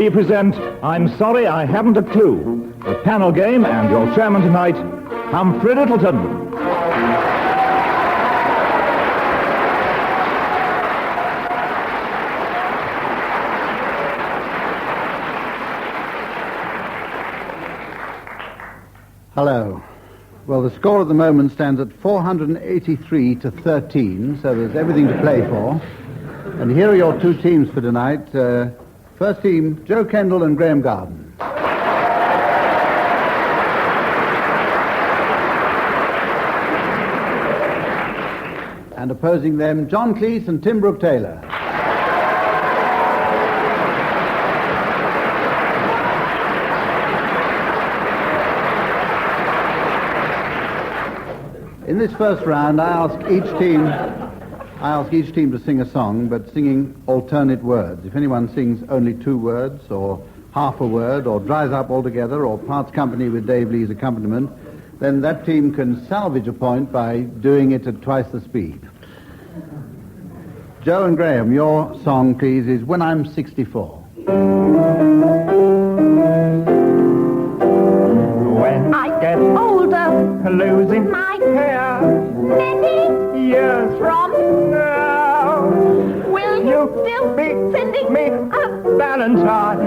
we present I'm Sorry I Haven't a Clue, the panel game, and your chairman tonight, Humphrey Littleton. Hello. Well, the score at the moment stands at 483 to 13, so there's everything to play for. And here are your two teams for tonight. First team, Joe Kendall and Graham Garden. And opposing them, John Cleese and Tim Brooke-Taylor. In this first round, I ask each team to sing a song, but singing alternate words. If anyone sings only 2 words, or half a word, or dries up altogether, or parts company with Dave Lee's accompaniment, then that team can salvage a point by doing it at twice the speed. Joe and Graham, your song, please, is When I'm 64. When I get older, losing my hair, many years from now, will you still be sending me a Valentine,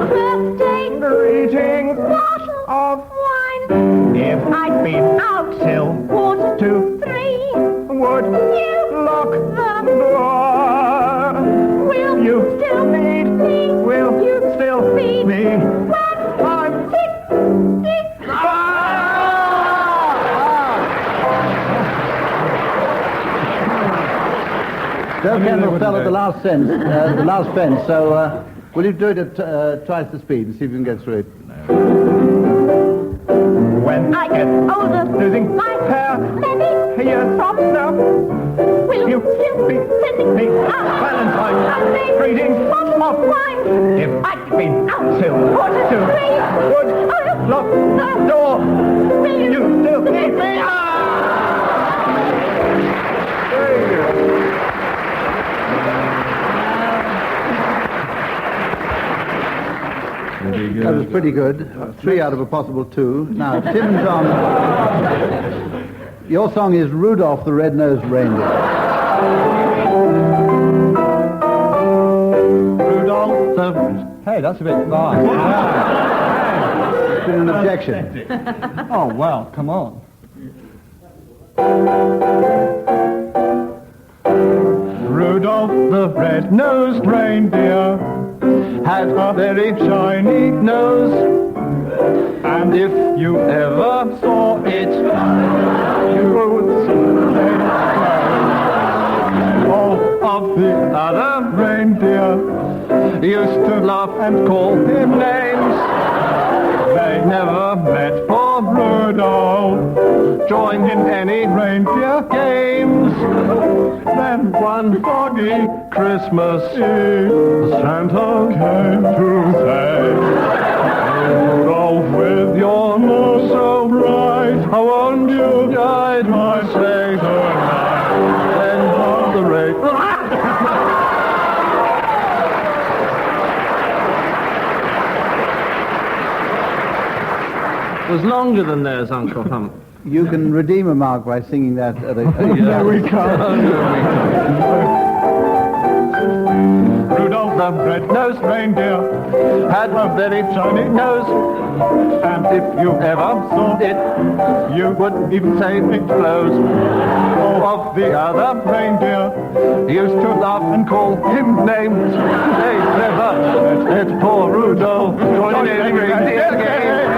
birthday greeting, bottle of wine? If I'd been out till 2:45, would you lock the door? Will you still need me? Will you still feed me when I'm 64? Joe Kendall fell at the last fence, so will you do it at twice the speed and see if you can get through it? When I get older, losing my hair, many years from now, will you still be sending me a Valentine greeting, bottle of wine? If I'd been out till 2:45, would I lock the door? Will you still need me? That was pretty good. 3 out of a possible 2. Now, Tim and John, your song is Rudolph the Red-Nosed Reindeer. Rudolph the... Hey, that's a bit fast. It's been an objection. Oh, well, come on. Rudolph the red-nosed reindeer had a very shiny nose, and if you ever saw it, you would say all of the other reindeer used to laugh and call him names. They never met poor Rudolph joined in any reindeer games. Then one foggy Christmas Eve, Santa came to say, Rudolph, with your nose so bright, how won't you guide my sleigh tonight? Then on the rain. It was longer than theirs, Uncle Hump. You can redeem a mark by singing that at a... No, we can't. Rudolph the red-nosed reindeer had a very shiny nose, and if you ever saw it, you would even say it glows. All of the other reindeer used to laugh and call him names. They never met poor Rudolph joined in a reindeer game.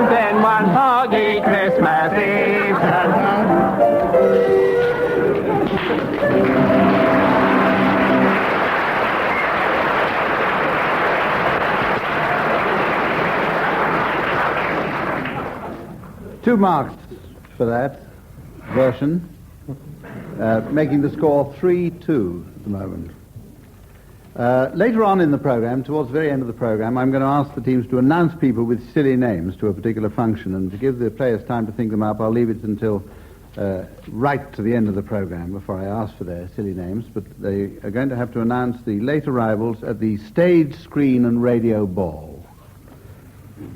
Then one foggy Christmas Eve. Two marks for that version, making the score 3-2 at the moment. Later on in the program, towards the very end of the program, I'm going to ask the teams to announce people with silly names to a particular function, and to give the players time to think them up, I'll leave it until right to the end of the program before I ask for their silly names, but they are going to have to announce the late arrivals at the Stage, Screen and Radio Ball.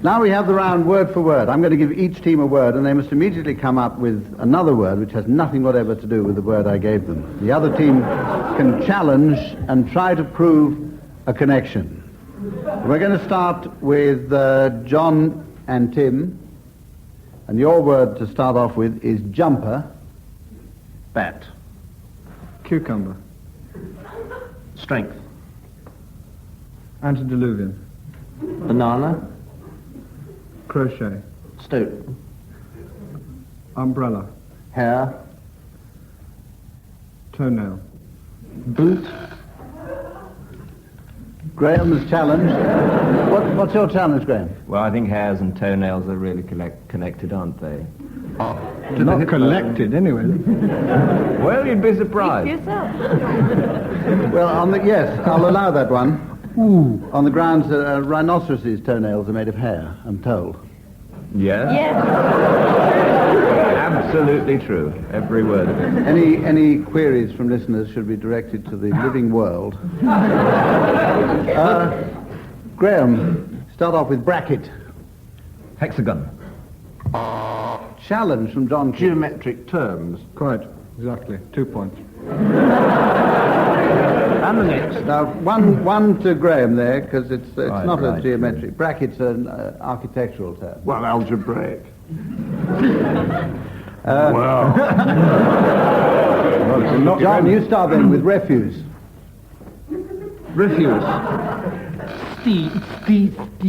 Now we have the round word for word. I'm going to give each team a word, and they must immediately come up with another word which has nothing whatever to do with the word I gave them. The other team can challenge and try to prove a connection. We're going to start with John and Tim, and your word to start off with is jumper. Bat. Cucumber. Strength. Antediluvian. Banana. Crochet. Stoat. Umbrella. Hair. Toenail. Boot. Graham's challenge. What's your challenge, Graham? Well, I think hairs and toenails are really connected, aren't they? Not collected, anyway. Well, you'd be surprised. Yourself. Well, yes, I'll allow that one. On the grounds that rhinoceroses' toenails are made of hair, I'm told. Yes? Yes. Absolutely true. Every word of it. Any queries from listeners should be directed to the living world. Graham, start off with bracket. Hexagon. Challenge from John. Geometric terms. Quite, exactly. 2 points. And the next. Now, one to Graham there, because it's Right, not a right. geometric. Bracket's an architectural term. Well, algebraic. John, you start then with refuse. Refuse.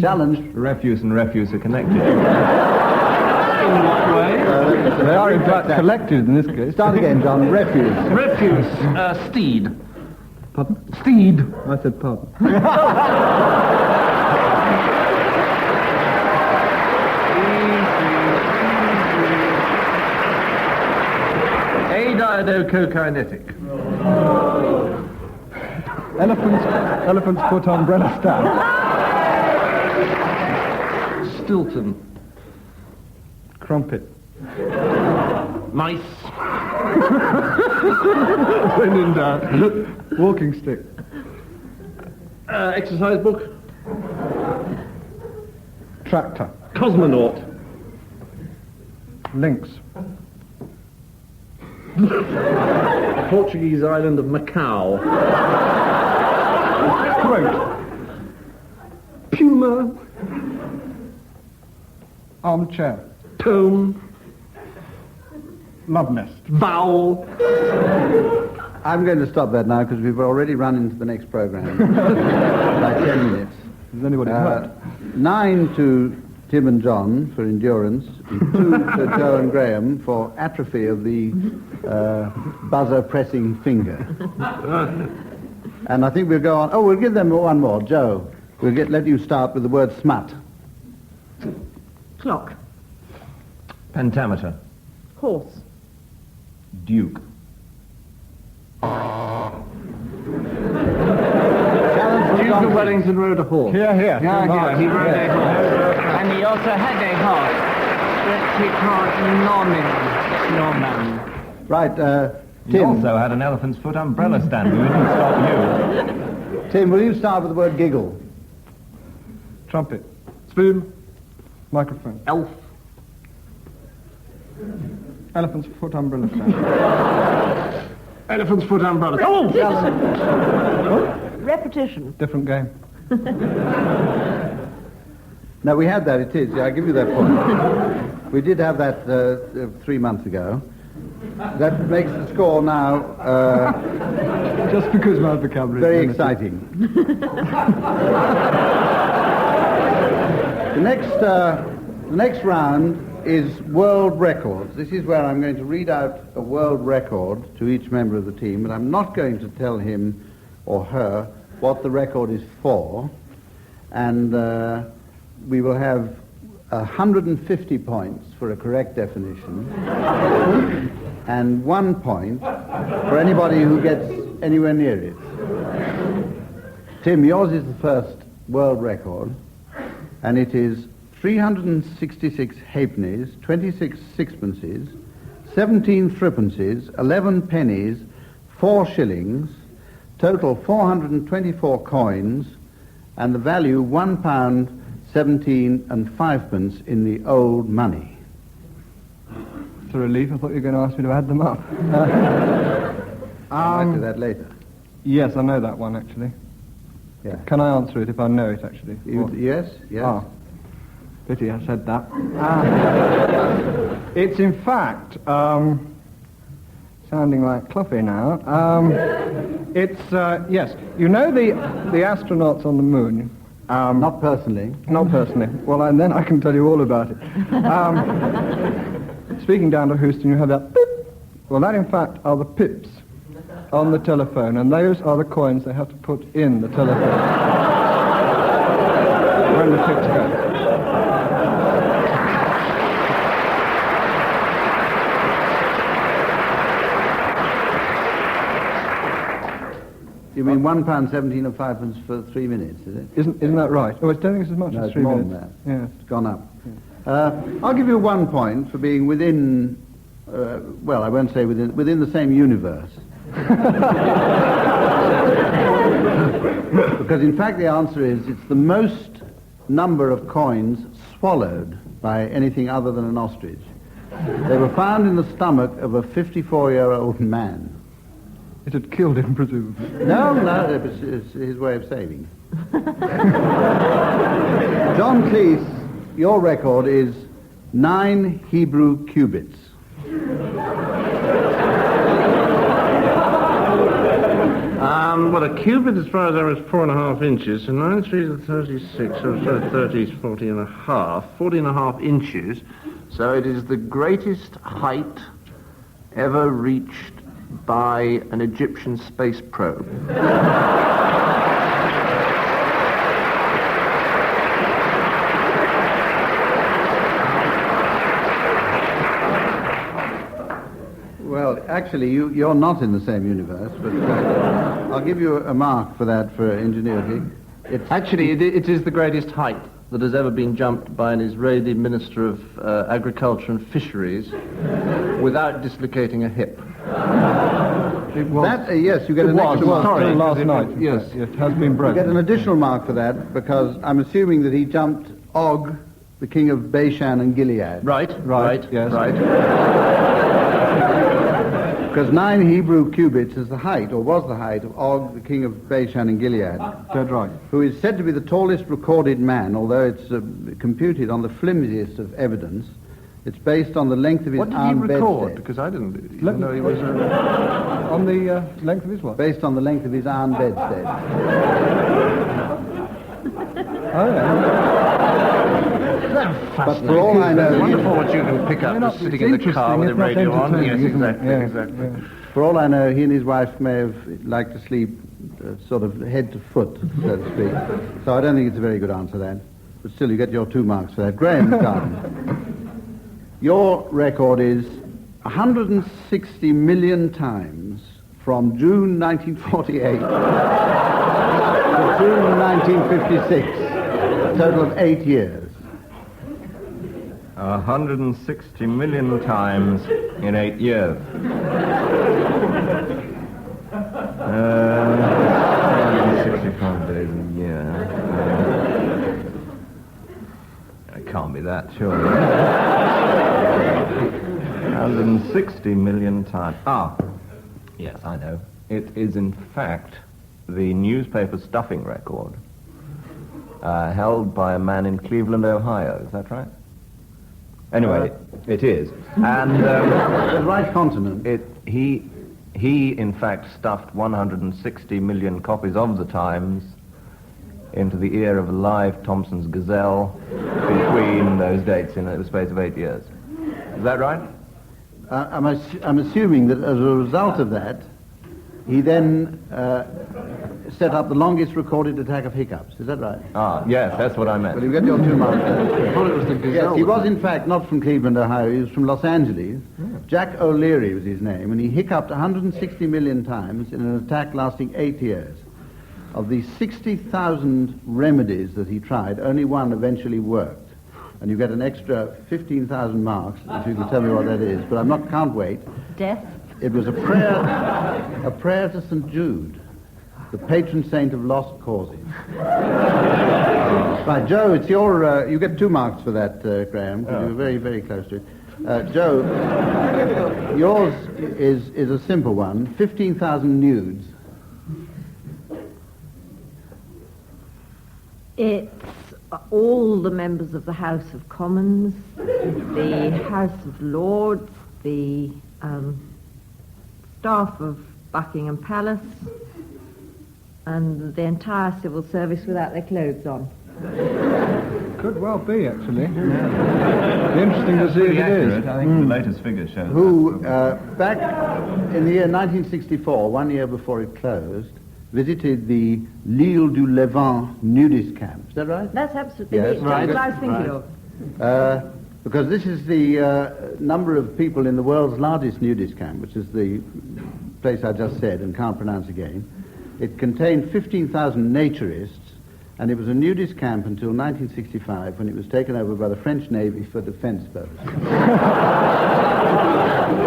Challenge. Refuse and refuse are connected. In what way? They are, in fact, collected in this case. Start again, John. Refuse. Refuse. Steed. Pardon? Steed. I said pardon. Adidocokinetic. Elephant's foot umbrella stand. Stilton. Crumpet. Mice. When in doubt. Walking stick. Exercise book. Tractor. Cosmonaut. Lynx. Portuguese island of Macau. Throat. Puma. Armchair. Tome. Love nest. Vowel. I'm going to stop that now because we've already run into the next program by 10 minutes. Is anybody hurt? 9 to Tim and John for endurance, and 2 to Joe and Graham for atrophy of the buzzer-pressing finger. And I think we'll go on. Oh, we'll give them one more. Joe, let you start with the word smut. Clock. Pentameter. Horse. Duke. Duke of Wellington rode a horse. Here. Yeah, he rode a horse. And he also had a horse that he called Norman. Right, He Tim. also had an elephant's foot umbrella stand. We didn't stop you. Tim, will you start with the word giggle? Trumpet. Spoon. Microphone. Elf. Elephant's foot umbrella stand. Elephant's foot umbrella. Oh! Repetition. Different game. No, we had that, it is. Yeah, I give you that point. We did have that 3 months ago. That makes the score now Just because my vocabulary very is limited. exciting. The next round is world records. This is where I'm going to read out a world record to each member of the team, but I'm not going to tell him or her what the record is for, and we will have 150 points for a correct definition and 1 point for anybody who gets anywhere near it. Tim, yours is the first world record, and it is 366 halfpennies, 26 sixpences, 17 threepences, 11 pennies, 4 shillings, total 424 coins, and the value £1, 17 and 5 pence in the old money. It's a relief. I thought you were going to ask me to add them up. I'll do that later. Yes, I know that one, actually. Yeah. Can I answer it if I know it, actually? Yes, yes. Ah, pity I said that. It's in fact, sounding like Cluffy now, yes, you know the astronauts on the moon? Not personally. Not personally. Well, and then I can tell you all about it. Speaking down to Houston, you have that beep. Well, that in fact are the pips on the telephone, and those are the coins they have to put in the telephone when the pips go. You mean £1, 17 and 5 pence for 3 minutes, is it? Isn't that right? Oh, I don't think it's as much No, as it's 3 more minutes. than that. Yeah. It's gone up. I'll give you 1 point for being within, well, I won't say within the same universe. Because in fact the answer is it's the most number of coins swallowed by anything other than an ostrich. They were found in the stomach of a 54-year-old man. It had killed him, presumably. No, it was his way of saving. John Cleese, your record is 9 Hebrew cubits. Well, a cubit, as far as I know, is 4.5 inches, so 9 3 is 36, so 30 is 40 and a half, 40 and a half inches. So it is the greatest height ever reached by an Egyptian space probe. Well, actually, you're not in the same universe, but I'll give you a mark for that for ingenuity. Actually, it is the greatest height that has ever been jumped by an Israeli Minister of Agriculture and Fisheries without dislocating a hip. It was. That, yes, you get an extra It was mark. till last night. Yes. It has been You broken. get an additional mark for that because I'm assuming that he jumped Og, the king of Bashan and Gilead. Right, Yes. right. Because 9 Hebrew cubits is the height, or was the height, of Og, the king of Bashan and Gilead, Dead right. who is said to be the tallest recorded man, although it's computed on the flimsiest of evidence. It's based on the length of his What did he arm record? bedstead. Because I didn't Let know me- he was a... On the length of his what? Based on the length of his arm bedstead. Oh, yeah. But for all I know, Wonderful what you can pick up just sitting in the car with the radio on. Yes, exactly, exactly. for all I know, he and his wife may have liked to sleep sort of head to foot, so to speak. So I don't think it's a very good answer, that. But still, you get your 2 marks for that. Graham Carden, your record is 160 million times from June 1948 to June 1956, a total of 8 years. 160 million times in 8 years. 65 days a year. It can't be that, surely. 160 million times. Ah, yes, I know. It is, in fact, the newspaper stuffing record held by a man in Cleveland, Ohio. Is that right? Anyway, it is. And The right continent. he, in fact, stuffed 160 million copies of the Times into the ear of a live Thompson's Gazelle between those dates in the space of 8 years. Is that right? I'm assuming that as a result of that, he then set up the longest recorded attack of hiccups. Is that right? Ah, yes, that's what I meant. Well, you get your 2 marks. I thought it was the Yes, Gazelle. he was in fact not from Cleveland, Ohio. He was from Los Angeles. Jack O'Leary was his name, and he hiccuped 160 million times in an attack lasting 8 years. Of the 60,000 remedies that he tried, only one eventually worked. and you get an extra 15,000 marks if you can tell me what that is, but can't wait. Death. It was a prayer to St. Jude, the patron saint of lost causes. Right, Joe, it's your, you get 2 marks for that, Graham, because you were very, very close to it. Joe, yours is a simple one, 15,000 nudes. It's all the members of the House of Commons, the House of Lords, the staff of Buckingham Palace, and the entire civil service without their clothes on. Could well be, actually. Be interesting to see if it is. I think the latest figure shows Who, back in the year 1964, 1 year before it closed, visited the L'Île du Levant nudist camp. Is that right? That's absolutely Yes, right. right. What I was thinking of. Because this is the number of people in the world's largest nudist camp, which is the place I just said and can't pronounce again. It contained 15,000 naturists, and it was a nudist camp until 1965, when it was taken over by the French Navy for defense purposes. Is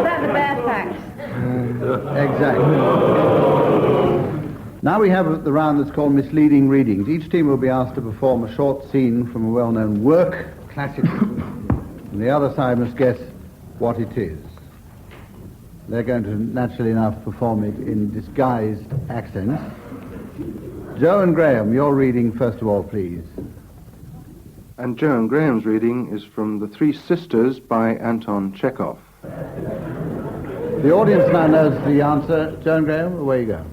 that the bare facts? Exactly. Now we have the round that's called misleading readings. Each team will be asked to perform a short scene from a well-known work, classical, and the other side must guess what it is. They're going to, naturally enough, perform it in disguised accents. Joe and Graham, your reading first of all, please. And Joe and Graham's reading is from The Three Sisters by Anton Chekhov. The audience now knows the answer. Joe and Graham, away you go.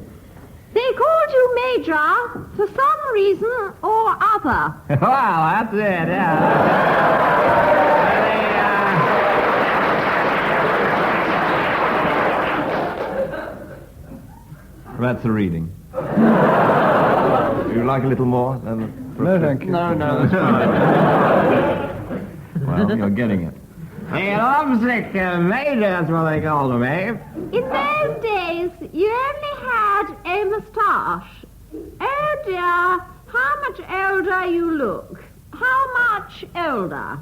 They called you Major for some reason or other. Well, that's it, yeah. That's the reading. Would you like a little more? No, thank you. No, that's fine. Well, you're getting it. The lovesick major, that's what they called me. In those days, you only had a moustache. Oh dear, how much older you look. How much older?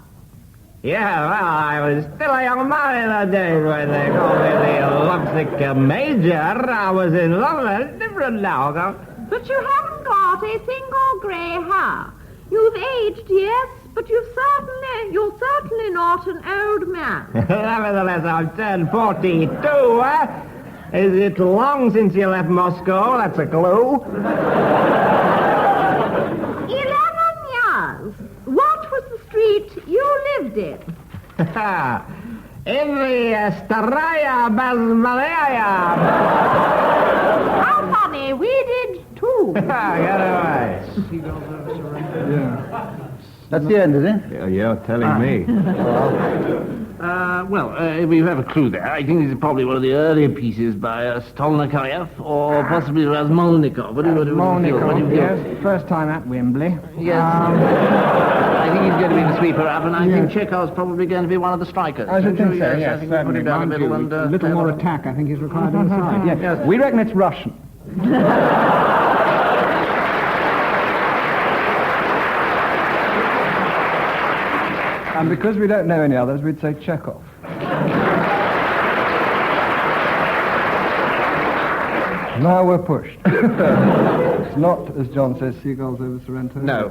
Yeah, well, I was still a young man in the days when they called me the lovesick major. I was in love with it different now, though. But you haven't got a single grey hair. You've aged, yes, but you're certainly not an old man. Nevertheless, I've turned 42, Is it long since you left Moscow? That's a clue. 11 years. What was the street you lived in? In the Staraya Basmalaya. How funny, we did too. Get away. That's the end, is it? Yeah, you're telling me. We have a clue there. I think this is probably one of the earlier pieces by Stolnikayev or possibly Razmolnikov. What do you feel? Yes, first time at Wembley. Yes. I think he's going to be the sweeper up, and I think Chekhov's probably going to be one of the strikers. I should think so, Yes, yes. I think we'll put him down the middle and... a little more attack, I think, is required on the side. Yes. We reckon it's Russian. And because we don't know any others, we'd say Chekhov. Now we're pushed. It's not, as John says, seagulls over Sorrento. No.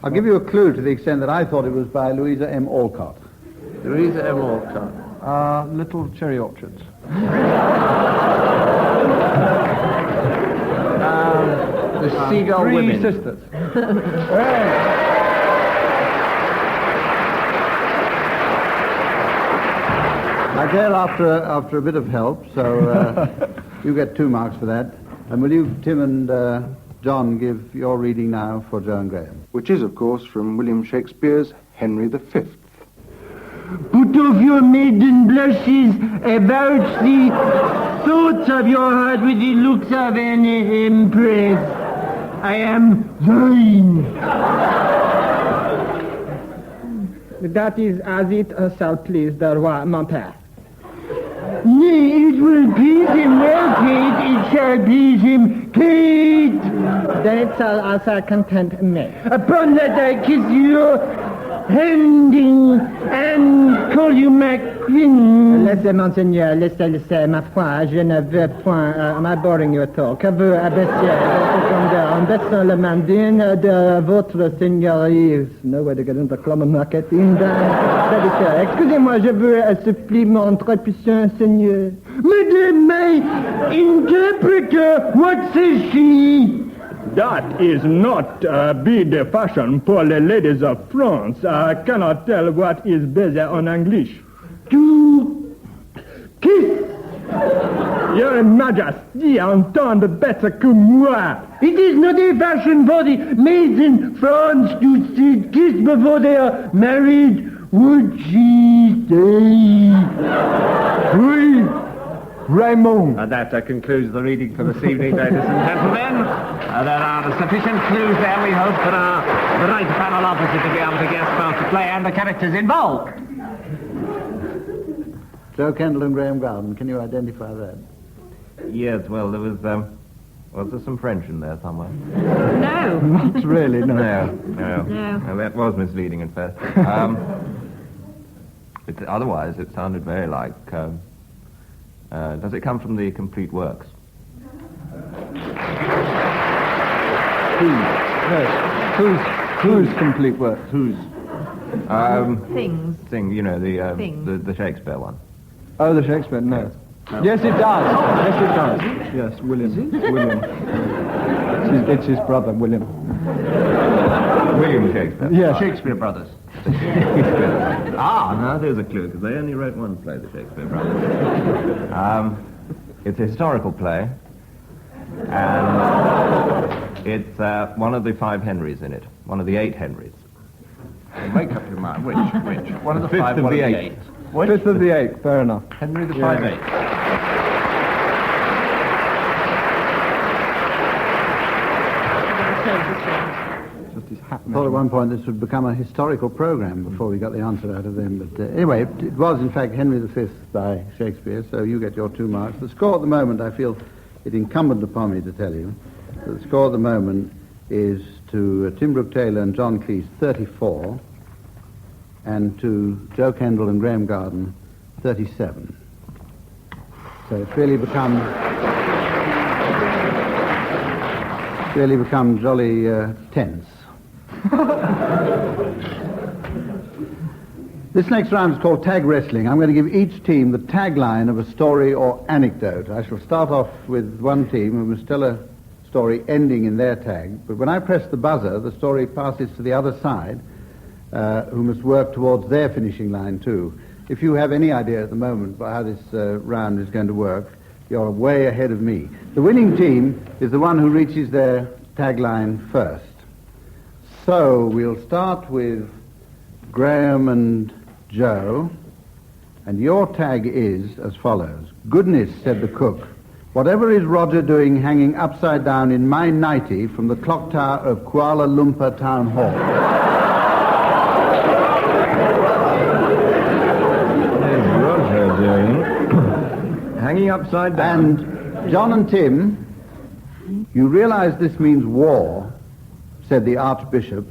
I'll give you a clue to the extent that I thought it was by Louisa M. Alcott. Louisa M. Alcott. Little cherry orchards. The Seagull Three Women. sisters. I dare after a bit of help, so you get 2 marks for that. And will you, Tim and John, give your reading now for Joe and Graham? Which is, of course, from William Shakespeare's Henry V. Put off your maiden blushes about the thoughts of your heart with the looks of an empress. I am thine. That is as it shall please the roi, mon père. Nay, it will please him well, Kate. It shall please him, Kate. They it's also contentment. Upon that I kiss your handing and call you my queen. Laissez, monseigneur, laissez, ma foi, je ne veux point, am I boring you at all? Que veut abaisser en baissant la main d'une de votre seigneurie. No way to get into the club market in the... Excusez-moi, je veux un supplément très puissant, seigneur. Madame, my interpreter, what says she? That is not be the fashion for the ladies of France. I cannot tell what is better on English. To kiss. Your Majesty entend better que moi. It is not a fashion for the maids in France to say kiss before they are married. Would she say? Oui, Raymond. And that concludes the reading for this evening, ladies and gentlemen. There are sufficient clues there, we hope, for the right panel opposite to be able to guess both the play and the characters involved. Joe Kendall and Graham Garden, can you identify that? Yes, well, there was there some French in there somewhere? No. Not really, no. No. Well, that was misleading at first. Otherwise, it sounded very like... does it come from the complete works? Whose complete work? Whose? Things. You know, Things. the Shakespeare one. Oh, the Shakespeare, no. Yes, it does. Yes, it does. Yes, William. William. It's his brother, William. William Shakespeare. Yes. Shakespeare Brothers. Now there's a clue, because they only wrote one play, the Shakespeare Brothers. It's a historical play, and it's one of the 5 Henrys in it, one of the 8 Henrys. Make up your mind. Which? One of the 5th 5, of one the of the 8th. 8. Which? 5th of the 8th, fair enough. Henry the Yeah. 5/8. Just his hat. I thought at one point this would become a historical program before we got the answer out of them. But anyway, it was in fact Henry V by Shakespeare, so you get your 2 marks. The score at the moment, I feel it incumbent upon me to tell you, that the score at the moment is to Tim Brooke-Taylor and John Cleese, 34, and to Joe Kendall and Graham Garden, 37. So it's really become jolly tense. This next round is called tag wrestling. I'm going to give each team the tagline of a story or anecdote. I shall start off with one team who must tell a story ending in their tag, but when I press the buzzer, the story passes to the other side, who must work towards their finishing line too. If you have any idea at the moment about how this round is going to work, you're way ahead of me. The winning team is the one who reaches their tagline first. So we'll start with Graham and Joe, and your tag is as follows. Goodness, said the cook, whatever is Roger doing hanging upside down in my nightie from the clock tower of Kuala Lumpur Town Hall? Roger doing? Hanging upside down. And John and Tim, you realize this means war, said the Archbishop,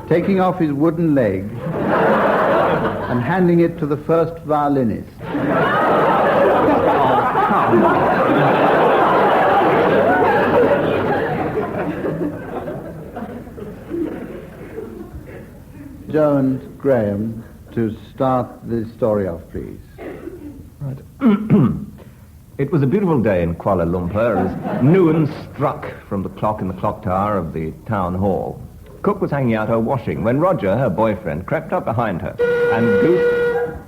taking off his wooden leg and handing it to the first violinist. Joe and Graham, to start the story off, please. Right. It was a beautiful day in Kuala Lumpur as noon struck from the clock in the clock tower of the town hall. Cook was hanging out her washing when Roger, her boyfriend, crept up behind her and goofed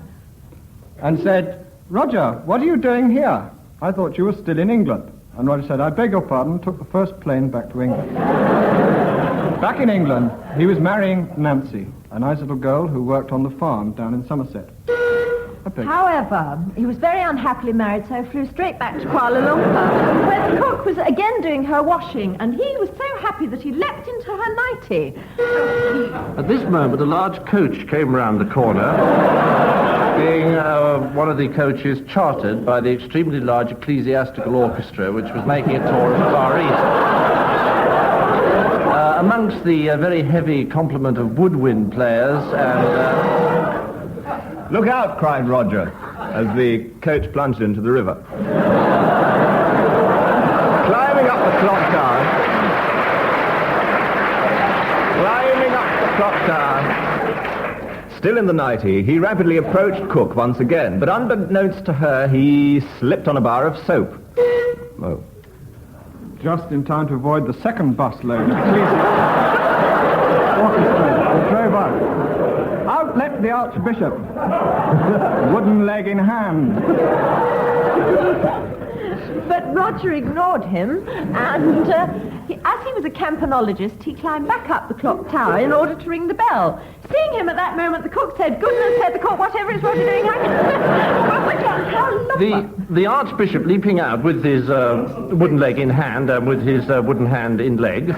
And said, Roger, what are you doing here? I thought you were still in England. And Roger said, I beg your pardon, took the first plane back to England. Back in England, he was marrying Nancy, a nice little girl who worked on the farm down in Somerset. However, he was very unhappily married, so flew straight back to Kuala Lumpur, where the cook was again doing her washing, and he was so happy that he leapt into her nightie. At this moment, a large coach came round the corner, being one of the coaches chartered by the extremely large ecclesiastical orchestra, which was making a tour of the Far East. Amongst the very heavy complement of woodwind players and... Look out, cried Roger, as the coach plunged into the river. Climbing up the clock tower. Still in the nightie, he rapidly approached Cook once again, but unbeknownst to her, he slipped on a bar of soap. Oh. Just in time to avoid the second bus load of orchestra. Drove out. Out leapt the Archbishop, wooden leg in hand. But Roger ignored him, and as he was a campanologist, he climbed back up the clock tower in order to ring the bell. Seeing him at that moment, the cook said, "Goodness," said the cook, "whatever is Roger doing?" The Archbishop, leaping out with his wooden leg in hand, with his wooden hand in leg,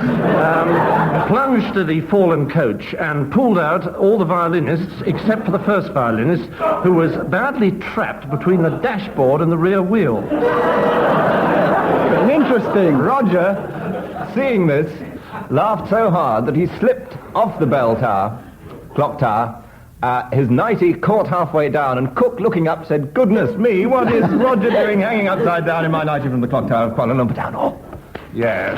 plunged to the fallen coach and pulled out all the violinists, except for the first violinist, who was badly trapped between the dashboard and the rear wheel. Interesting. Roger, seeing this, laughed so hard that he slipped off the clock tower. His nightie caught halfway down, and Cook, looking up, said, "Goodness me, what is Roger doing hanging upside down in my nightie from the clock tower of Kuala Lumpur Town Hall?" Yes.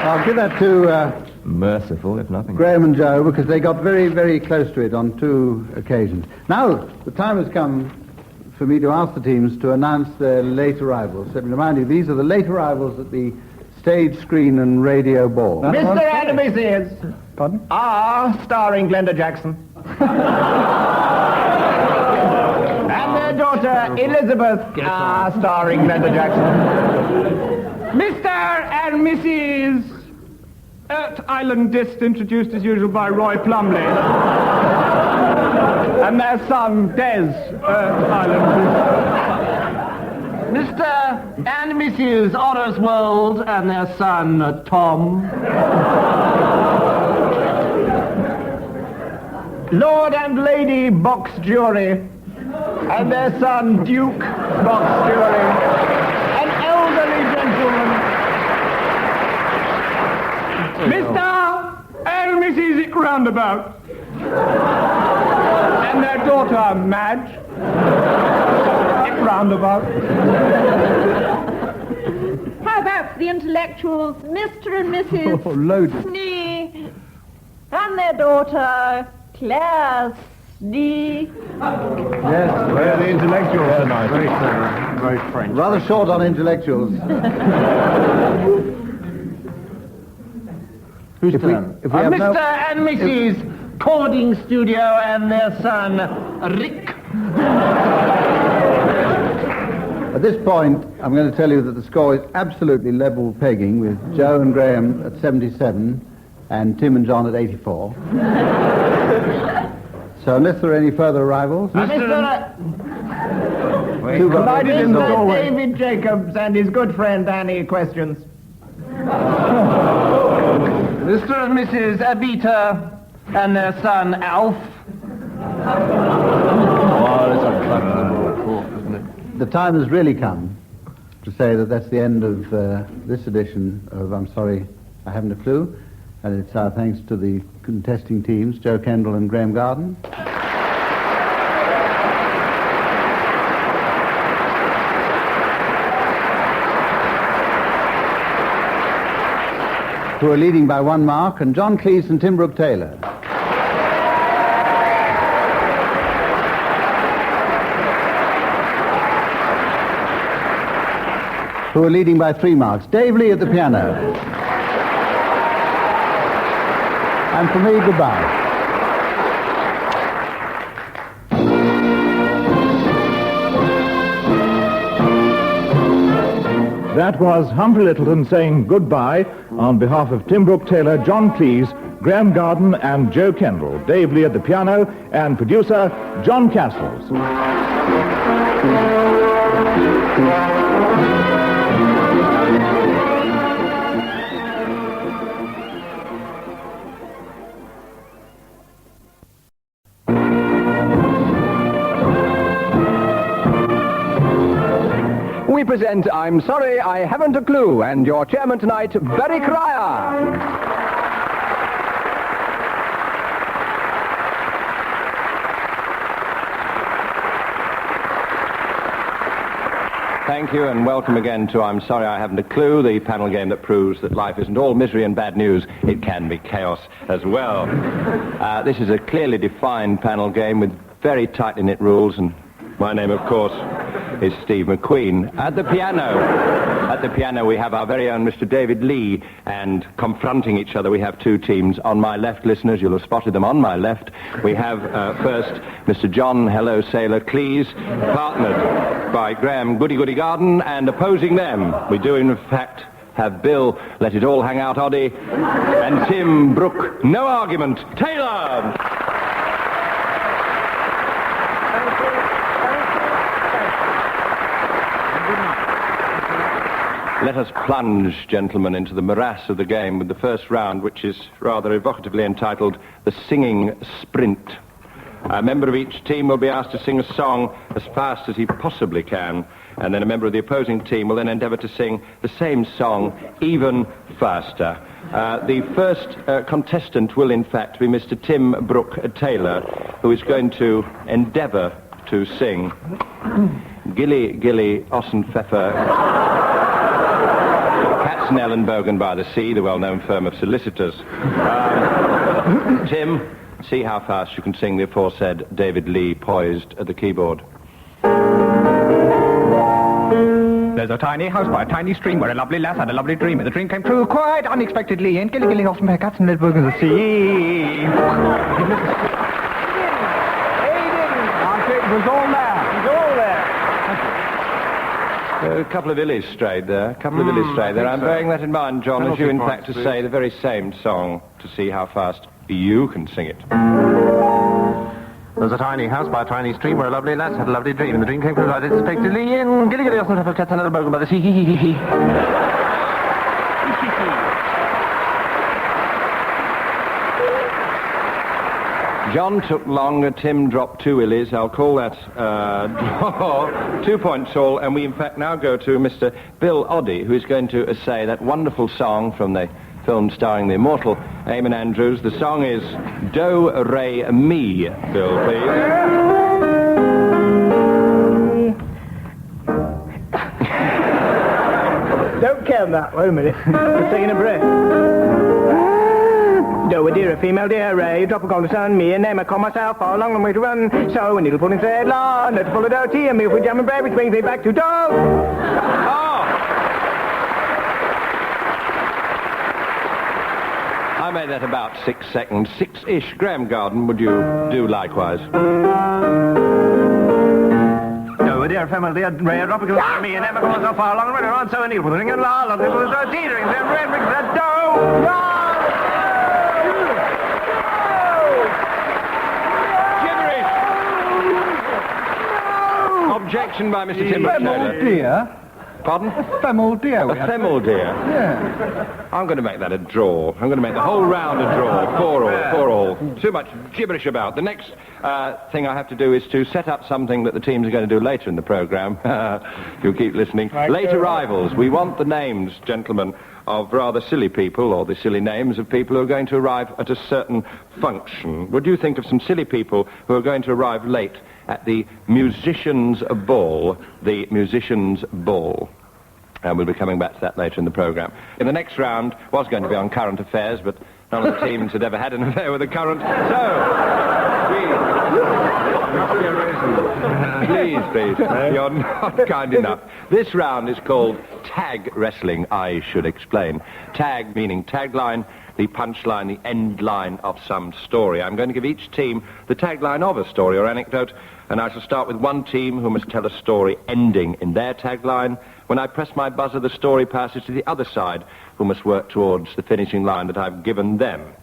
I'll give that to merciful, if nothing. Graham and Joe, because they got very, very close to it on 2 occasions. Now, the time has come for me to ask the teams to announce their late arrivals. Let me remind you, these are the late arrivals at the stage, screen, and radio ball. Mr. and Mrs. Pardon? Starring Glenda Jackson. And their daughter, Elizabeth, starring Glenda Jackson. Mr. and Mrs. Island Disc, introduced as usual by Roy Plumley. And their son, Des, Island Disc. Mr. and Mrs. Orriswold and their son, Tom. Lord and Lady Box Jury. And their son, Duke Box Jury. An elderly gentleman. Mr. and Mrs. Ick Roundabout. And their daughter, Madge. Ick Roundabout. How about the intellectuals, Mr. and Mrs. Loaded. Snee, and their daughter, Claire Snee. Yes, Where are the intellectuals tonight? Very French. Rather short on intellectuals. Whose If turn? we have no- Mr. and Mrs. Cording Studio and their son, Rick. At this point, I'm going to tell you that the score is absolutely level pegging, with Joe and Graham at 77 and Tim and John at 84. So unless there are any further arrivals... We collided in the doorway. David Jacobs and his good friend Annie questions. Mr. and Mrs. Abita and their son, Alf. The time has really come to say that that's the end of this edition of I'm Sorry, I Haven't a Clue. And it's our thanks to the contesting teams, Joe Kendall and Graham Garden. Who are leading by 1 mark, and John Cleese and Tim Brooke-Taylor. Who are leading by 3 marks. Dave Lee at the piano. And for me, goodbye. That was Humphrey Littleton saying goodbye on behalf of Tim Brooke-Taylor, John Cleese, Graham Garden and Joe Kendall, Dave Lee at the piano, and producer John Castles. We present I'm Sorry I Haven't a Clue, and your chairman tonight, Barry Cryer. Thank you, and welcome again to I'm Sorry I Haven't a Clue, the panel game that proves that life isn't all misery and bad news. It can be chaos as well. This is a clearly defined panel game with very tightly knit rules, and my name, of course, is Steve McQueen. At the piano we have our very own Mr. David Lee, and confronting each other we have two teams. On my left, listeners, you'll have spotted them on my left. We have first Mr. John Hello Sailor Cleese, partnered by Graham Goody Goody Garden, and opposing them we do in fact have Bill Let It All Hang Out Oddie and Tim Brooke No Argument Taylor. Let us plunge, gentlemen, into the morass of the game with the first round, which is rather evocatively entitled The Singing Sprint. A member of each team will be asked to sing a song as fast as he possibly can, and then a member of the opposing team will then endeavour to sing the same song even faster. The first contestant will, in fact, be Mr. Tim Brooke-Taylor, who is going to endeavour to sing Gilly Gilly Ossenpfeffer Katzenellenbogen by the Sea, the well-known firm of solicitors. Tim, see how fast you can sing the aforesaid David Lee poised at the keyboard. There's a tiny house by a tiny stream where a lovely lass had a lovely dream, and the dream came true quite unexpectedly. And Gilly Gilly Ossenpfeffer Katzenellenbogen by the Sea. It was all there. A couple of illies strayed there. I'm bearing that in mind, John, as you in fact to say the very same song to see how fast you can sing it. There's a tiny house by a tiny stream where a lovely lass had a lovely dream, and the dream came true unexpectedly in Gilly Gilly Ossenpfeffer Katzenellenbogen by the Sea. John took longer, Tim dropped two illies. I'll call that draw. 2 points all, and we in fact now go to Mr. Bill Oddie, who is going to essay that wonderful song from the film starring the immortal Eamon Andrews. The song is Do, Re, Mi. Bill, please. Don't count that. Wait a minute. We're taking a breath. Do a dear, a female dear, a drop of gold sun, me a name, I call myself, a long way to run. So a needle pull instead, la, let full of dough, tea, and milk with jam and bread, which brings me back to dough. I made that about 6 seconds, 6-ish. Graham Garden, would you do likewise? Do a dear, female dear, a drop of gold sun, me a name, I call myself, a long way to run. So a needle pull and la, let full of dough, tea, and bread, brings that dough. Objection by Mr. Tim Brooke-Taylor. Dear. Pardon? A female deer. A female deer? Yeah. I'm going to make that a draw. I'm going to make the whole round a draw. 4 all. Too much gibberish about. The next thing I have to do is to set up something that the teams are going to do later in the programme. You'll keep listening. Late arrivals. We want the names, gentlemen, of rather silly people, or the silly names of people who are going to arrive at a certain function. Would you think of some silly people who are going to arrive late at the musicians' ball? The musicians' ball. And we'll be coming back to that later in the programme. In the next round was going to be on current affairs, but none of the teams had ever had an affair with a current. So, Please. You're not kind enough. This round is called tag wrestling, I should explain. Tag meaning tagline, the punchline, the end line of some story. I'm going to give each team the tagline of a story or anecdote, and I shall start with one team who must tell a story ending in their tagline. When I press my buzzer, the story passes to the other side, who must work towards the finishing line that I've given them.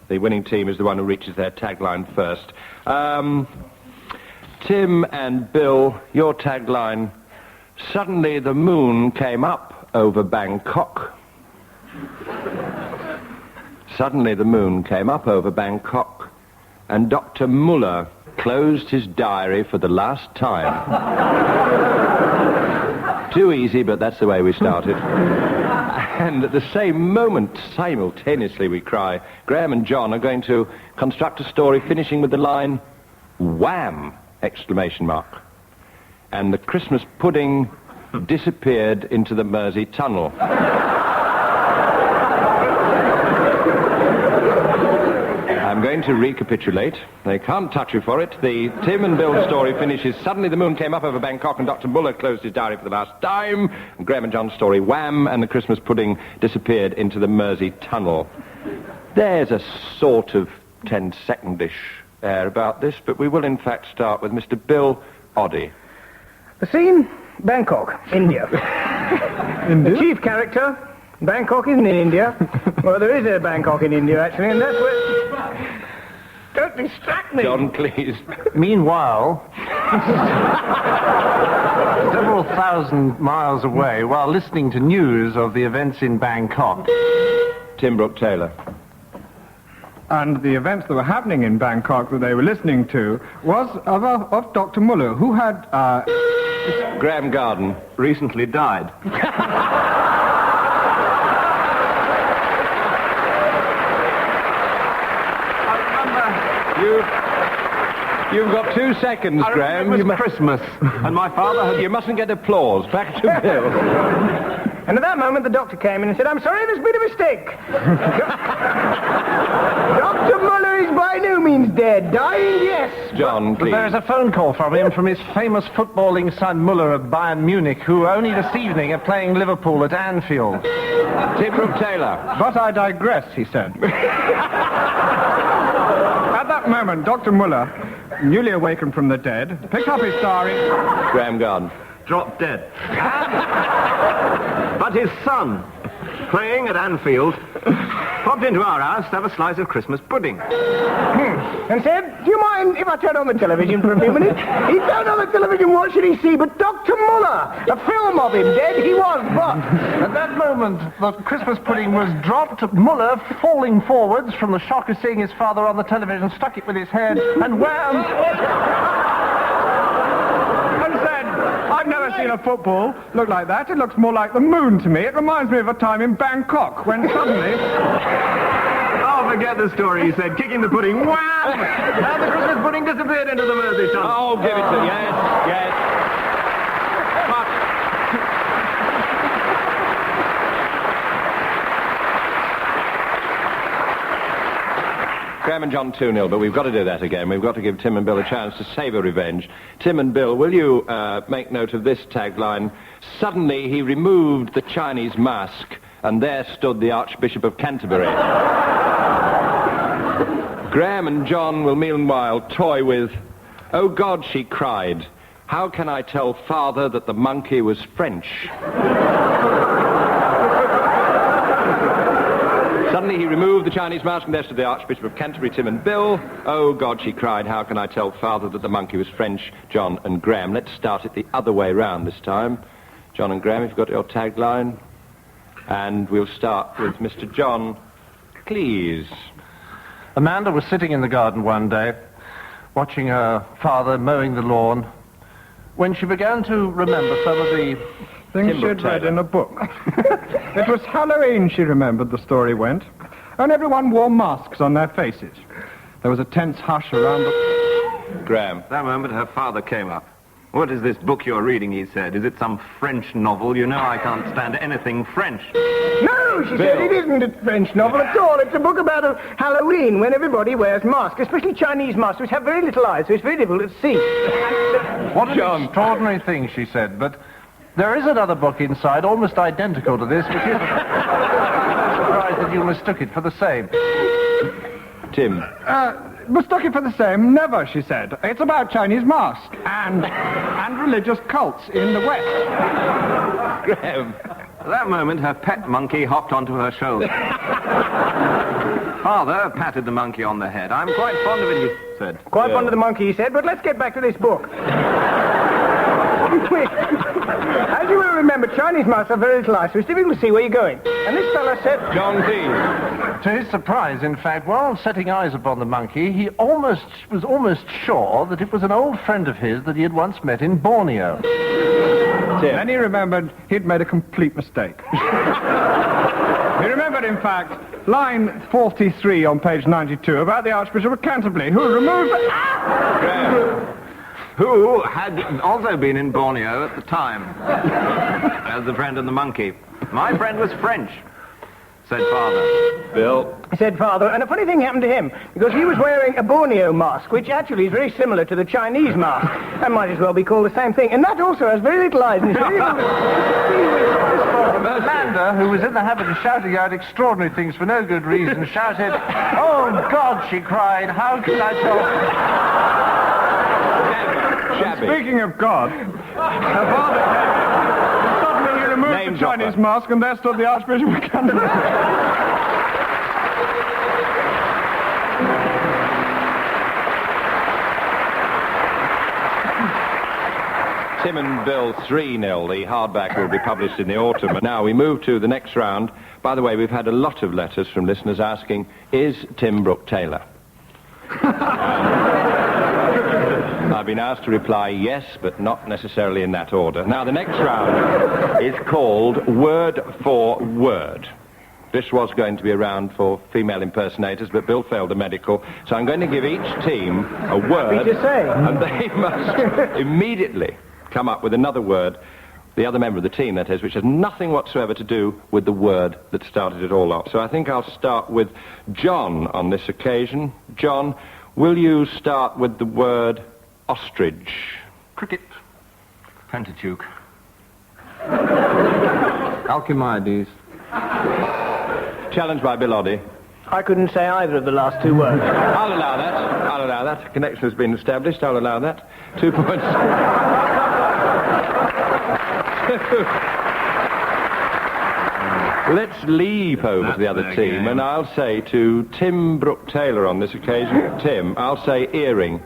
The winning team is the one who reaches their tagline first. Tim and Bill, your tagline, suddenly the moon came up over Bangkok. Suddenly the moon came up over Bangkok, and Dr. Muller closed his diary for the last time. Too easy, but that's the way we started. And at the same moment, simultaneously, we cry, Graham and John are going to construct a story finishing with the line, wham! Exclamation mark. And the Christmas pudding disappeared into the Mersey Tunnel. I'm going to recapitulate. They can't touch you for it. The Tim and Bill story finishes, suddenly the moon came up over Bangkok and Dr. Muller closed his diary for the last time. And Graham and John's story, wham, and the Christmas pudding disappeared into the Mersey Tunnel. There's a sort of 10-second-ish air about this, but we will in fact start with Mr. Bill Oddie. The scene, Bangkok, India. India? The chief character, Bangkok isn't in India. Well, there is a Bangkok in India, actually, and that's where... Don't distract me! John, please. Meanwhile, several thousand miles away, while listening to news of the events in Bangkok... Tim Brooke-Taylor. And the events that were happening in Bangkok that they were listening to was of Dr. Muller, who had... Graham Garden. Recently died. You've got 2 seconds, Graham. It was Christmas, and my father had... You mustn't get applause. Back to Bill. And at that moment, the doctor came in and said, I'm sorry, there's been a mistake. Dr. Muller is by no means dead. Dying, yes. John, please. There is a phone call from him from his famous footballing son Muller of Bayern Munich, who only this evening are playing Liverpool at Anfield. Tim Brooke-Taylor. But I digress, he said. At that moment, Dr. Muller, newly awakened from the dead, picked up his diary... Graham Garden. dropped dead. But his son, playing at Anfield, popped into our house to have a slice of Christmas pudding. And said, do you mind if I turn on the television for a few minutes? He turned on the television, what should he see but Dr. Muller? A film of him, dead he was, but... At that moment, the Christmas pudding was dropped. Muller, falling forwards from the shock of seeing his father on the television, struck it with his head, and wham! And said, I've never seen a football look like that. It looks more like the moon to me. It reminds me of a time in Bangkok when suddenly... Oh, forget the story, he said, kicking the pudding, wham! And the Christmas pudding disappeared into the Mersey Tunnel. Oh, give it to yes. Graham and John 2-0, but we've got to do that again. We've got to give Tim and Bill a chance to save a revenge. Tim and Bill, will you make note of this tagline? Suddenly he removed the Chinese mask, and there stood the Archbishop of Canterbury. Graham and John will meanwhile toy with, "Oh God," she cried, "how can I tell Father that the monkey was French?" Suddenly he removed the Chinese mask, and there stood the Archbishop of Canterbury, Tim and Bill. "Oh God," she cried, "how can I tell Father that the monkey was French?" John and Graham. Let's start it the other way round this time. John and Graham, if you've got your tagline. And we'll start with Mr. John, please. Amanda was sitting in the garden one day, watching her father mowing the lawn, when she began to remember some of the things she'd read in a book. It was Halloween, she remembered, the story went, and everyone wore masks on their faces. There was a tense hush around the... Graham. That moment her father came up. What is this book you're reading, he said. Is it some French novel? You know I can't stand anything French. No, she said, it isn't a French novel at all. It's a book about Halloween, when everybody wears masks, especially Chinese masks, which have very little eyes, so it's very difficult to see. What an extraordinary thing, she said, but there is another book inside, almost identical to this, which is... I'm surprised that you mistook it for the same. Tim. Mistook it for the same? Never, she said. It's about Chinese masks and religious cults in the West. Graham. At that moment, her pet monkey hopped onto her shoulder. Father patted the monkey on the head. I'm quite fond of it, he said. Quite fond of the monkey, he said, but let's get back to this book. As you will remember, Chinese masks have very little eyes, so it's difficult to see where you're going. And this fella said... John Cleese. To his surprise, in fact, while setting eyes upon the monkey, he was almost sure that it was an old friend of his that he had once met in Borneo. Then he remembered he'd made a complete mistake. He remembered, in fact, line 43 on page 92 about the Archbishop of Canterbury, who removed... Who had also been in Borneo at the time, as the friend of the monkey. My friend was French, said Father. Bill. Said Father, and a funny thing happened to him, because he was wearing a Borneo mask, which actually is very similar to the Chinese mask, and might as well be called the same thing. And that also has very little eyes, and it's very little... Amanda, who was in the habit of shouting out extraordinary things for no good reason, shouted, "Oh, God," she cried, "how can I tell?" Speaking of God, her father suddenly he removed the Chinese mask, and there stood the Archbishop of Canterbury. Tim and Bill 3-0. The hardback will be published in the autumn. Now we move to the next round. By the way, we've had a lot of letters from listeners asking, is Tim Brooke-Taylor? I've been asked to reply yes, but not necessarily in that order. Now, the next round is called Word for Word. This was going to be a round for female impersonators, but Bill failed the medical, so I'm going to give each team a word, and they must immediately come up with another word, the other member of the team, that is, which has nothing whatsoever to do with the word that started it all off. So I think I'll start with John on this occasion. John, will you start with the word ostrich? Cricket. Pentateuch. Alcibiades. Challenged by Bill Oddie. I couldn't say either of the last two words. I'll allow that. A connection has been established. I'll allow that. 2 points. Let's leap over to the other team, and I'll say to Tim Brooke-Taylor on this occasion, Tim, I'll say earring.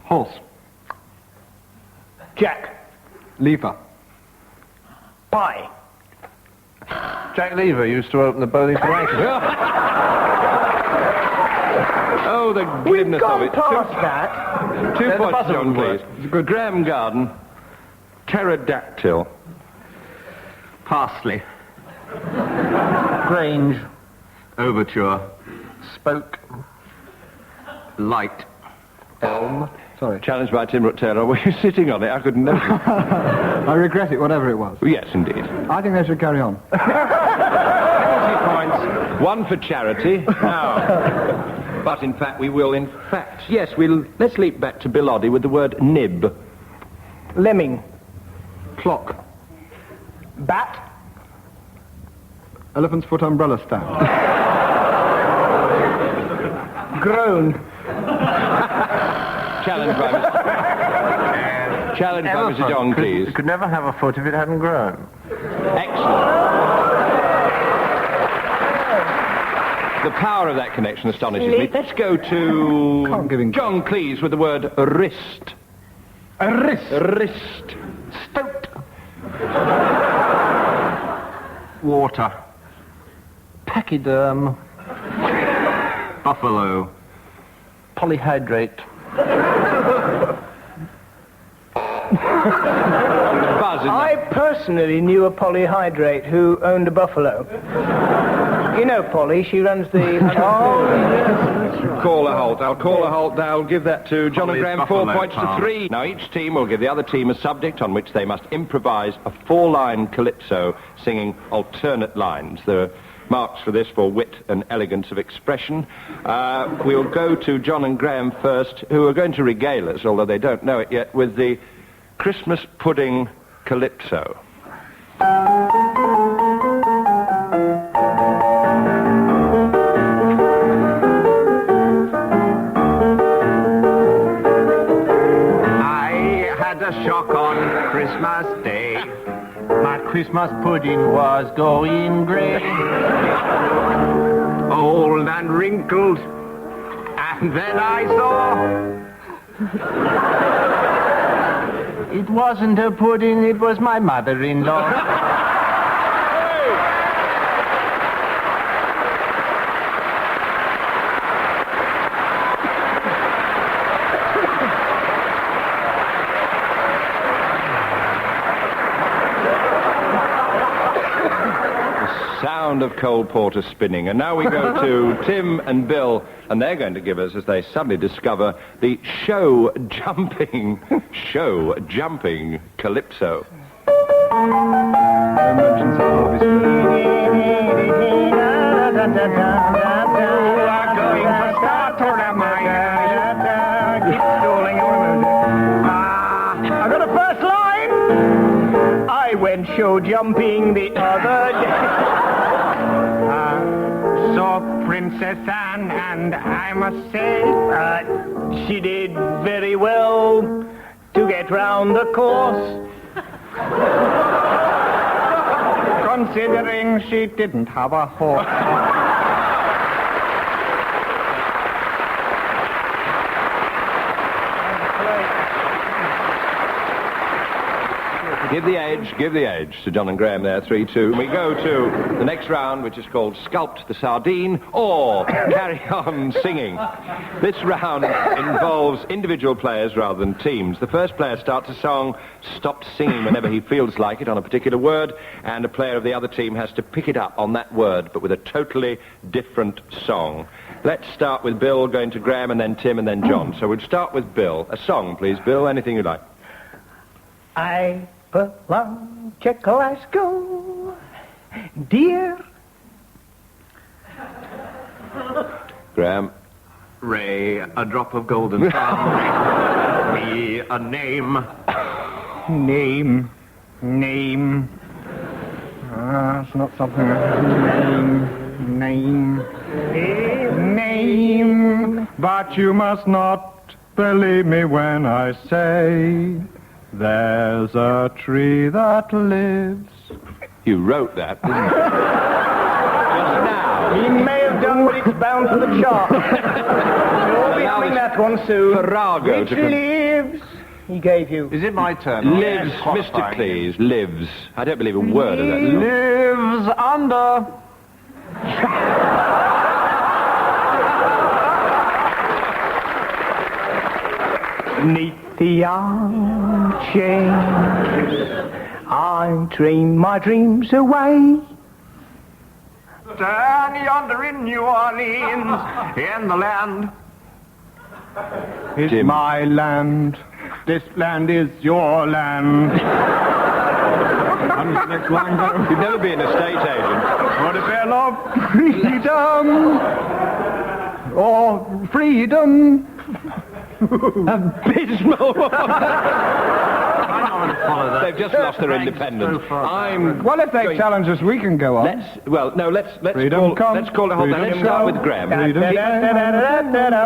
Horse. Jack. Lever. Pie. Jack Lever used to open the bowling for Anchor. Oh, the glibness of it. Past that. 2 points, John, please. Graham Garden. Pterodactyl. Parsley. Grange. Overture. Spoke. Light. Elm. Sorry. Challenged by Tim Brooke-Taylor. Were you sitting on it? I couldn't know. I regret it, whatever it was. Yes, indeed. I think they should carry on. 40 points. One for charity. Now. But in fact, we will, yes, let's leap back to Bill Oddie with the word nib. Lemming. Clock. Bat. Elephant's foot umbrella stand. Groan. Challenged by Mr. John Cleese. It could never have a foot if it hadn't grown. Excellent. The power of that connection astonishes me. Let's go to John Cleese with the word wrist. A wrist. Wrist. Stoat. Water. Pachyderm. Buffalo. Polyhydrate. I personally knew a polyhydrate who owned a buffalo. You know Polly, she runs the... Call a halt. I'll call a halt. I'll give that to John and Polly's Graham, 4 Buffalo points to Farm. 3. Now, each team will give the other team a subject on which they must improvise a 4-line calypso singing alternate lines. There are marks for this for wit and elegance of expression. We'll go to John and Graham first, who are going to regale us, although they don't know it yet, with the Christmas pudding calypso. I had a shock on Christmas Day. My Christmas pudding was going grey. Old and wrinkled. And then I saw... It wasn't a pudding, it was my mother-in-law. Sound of cold porter spinning. And now we go to Tim and Bill, and they're going to give us, as they suddenly discover, the show-jumping calypso. I got a first line. I went show jumping the other day. Saw Princess Anne, and I must say, she did very well to get round the course. Considering she didn't have a horse. Give the age to John and Graham there, 3-2. We go to the next round, which is called Sculpt the Sardine or Carry On Singing. This round involves individual players rather than teams. The first player starts a song, stops singing whenever he feels like it on a particular word, and a player of the other team has to pick it up on that word, but with a totally different song. Let's start with Bill, going to Graham, and then Tim, and then John. So we'll start with Bill. A song, please, Bill, anything you like. I belong to Glasgow, dear. Graham. Ray, a drop of golden from me, a name. Name. It's not something. Name. But you must not believe me when I say there's a tree that lives. You wrote that, didn't you? Just now. He may have done, but it's bound to the chart. We'll be having that one soon. Farrago Which lives, he gave you. Is it my turn? Lives, Mr. Cleese, lives. I don't believe a word of that. Lives under. Neath the armchairs, I dream my dreams away. Stand yonder in New Orleans, in the land. It's Jim. my land. This land is your land. Next line go. You've never been a estate agent. For the bell of freedom. Or freedom. Abysmal. They've just lost their independence. Well, if they challenge us, we can go on. Let's call it hold on. Let's start with Graham.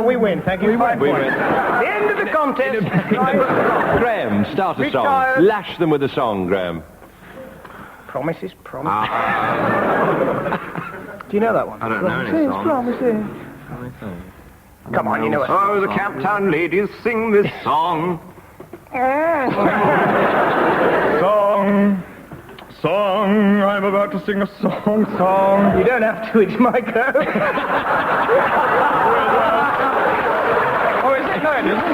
We win. Thank you. 5 points. win. The end of the contest. Graham, start a song. Retired. Lash them with a song, Graham. Promises. Do you know that one? I don't know any songs. Promises. Come on, you know it. Oh, the Camptown ladies sing this song. Song, I'm about to sing a song. You don't have to, it's my go. Oh, is it? No, it isn't.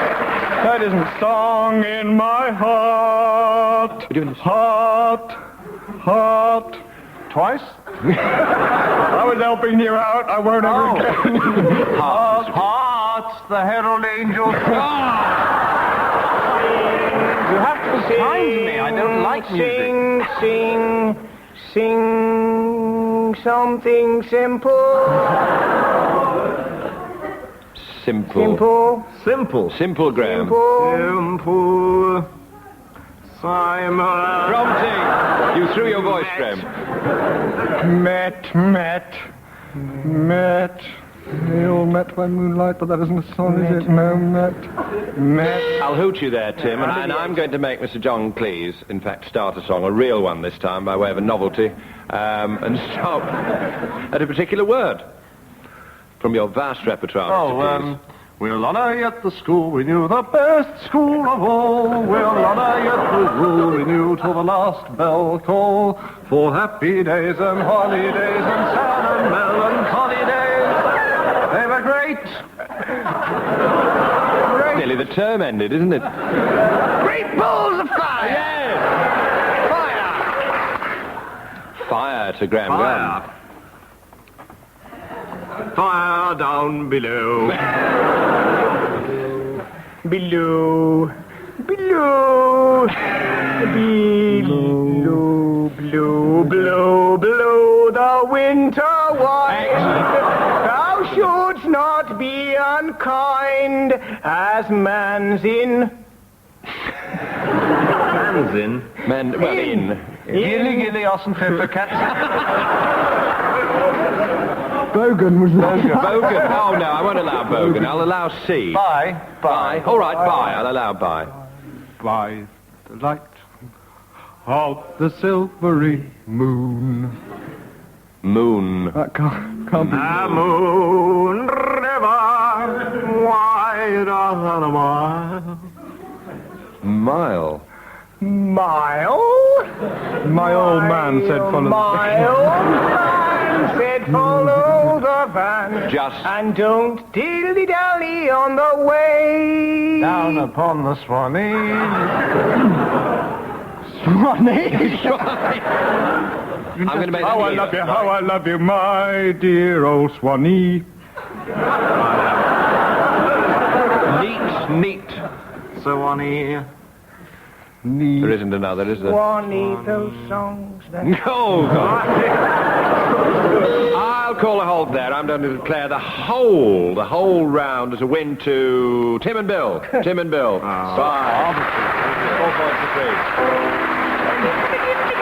No, it isn't. Song in my heart. Heart. twice. I was helping you out. I won't ever again. Hearts, the herald angels. You have to be kind to me. I don't like music. Sing something simple. Simple. Simple, Graham. Simple. Simon. Prompting. You threw your voice, Graham. Met. They all met by moonlight, but that isn't a song, is it? No, met. I'll hoot you there, Tim, and I'm going to make Mr. John Cleese, in fact, start a song, a real one this time, by way of a novelty, and stop at a particular word from your vast repertoire, Mr. Cleese. We'll honour yet the school we knew, the best school of all. We'll honour yet the rule we knew till the last bell call. For happy days and holidays and sad and melancholy days, they were great. Nearly the term ended, isn't it? Great balls of fire! Yes! Fire to Graham Gunn. Fire down below. Below, blow the winter wind. Thou shouldst not be unkind as man's in. Man's in? Gilly, Ossen, Pepper, Cats. Bogan was there. Bogan. Oh, no, I won't allow Bogan. I'll allow C. Bye. All right, bye. I'll allow bye. By the light of the silvery moon. Moon. That can't be. A moon river wider than a mile. Mile? My old man said follow My old man said follow the van. Just. And don't dilly-dally on the way. Down upon the Swanee. Swanee? I'm going to make How I love you, my dear old Swanee. Neat. Swanee. There isn't another, is there? Swanee, those songs that... Oh, God. I'll call a halt there. I'm going to declare the whole round as a win to Tim and Bill. Bye. 4 points to 3.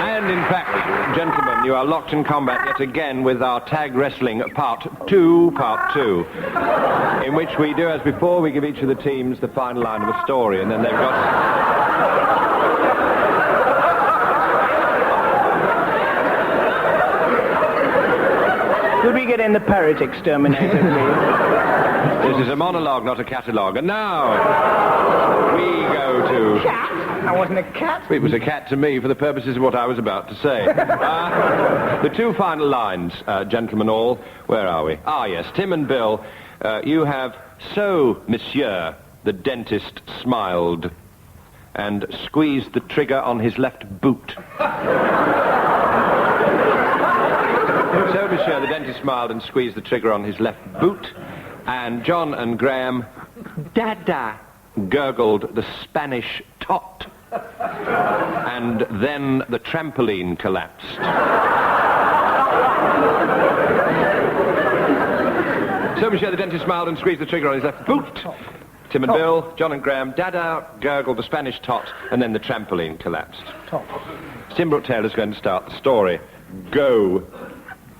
And in fact, gentlemen, you are locked in combat yet again with our tag wrestling part 2, in which we do as before, we give each of the teams the final line of a story, and then they've got... Could we get in the parrot exterminator, please? This is a monologue, not a catalogue. And now, we go to... Cat? I wasn't a cat. It was a cat to me for the purposes of what I was about to say. The 2 final lines, gentlemen all. Where are we? Ah, yes, Tim and Bill. You have, "So, monsieur," the dentist smiled and squeezed the trigger on his left boot. So, monsieur, the dentist smiled and squeezed the trigger on his left boot. And John and Graham, "Dada," gurgled the Spanish tot. And then the trampoline collapsed. So, monsieur, the dentist smiled and squeezed the trigger on his left boot. Tim and Bill, John and Graham, "Dada," gurgled the Spanish tot, and then the trampoline collapsed. Tim Brooke-Taylor's going to start the story. Go.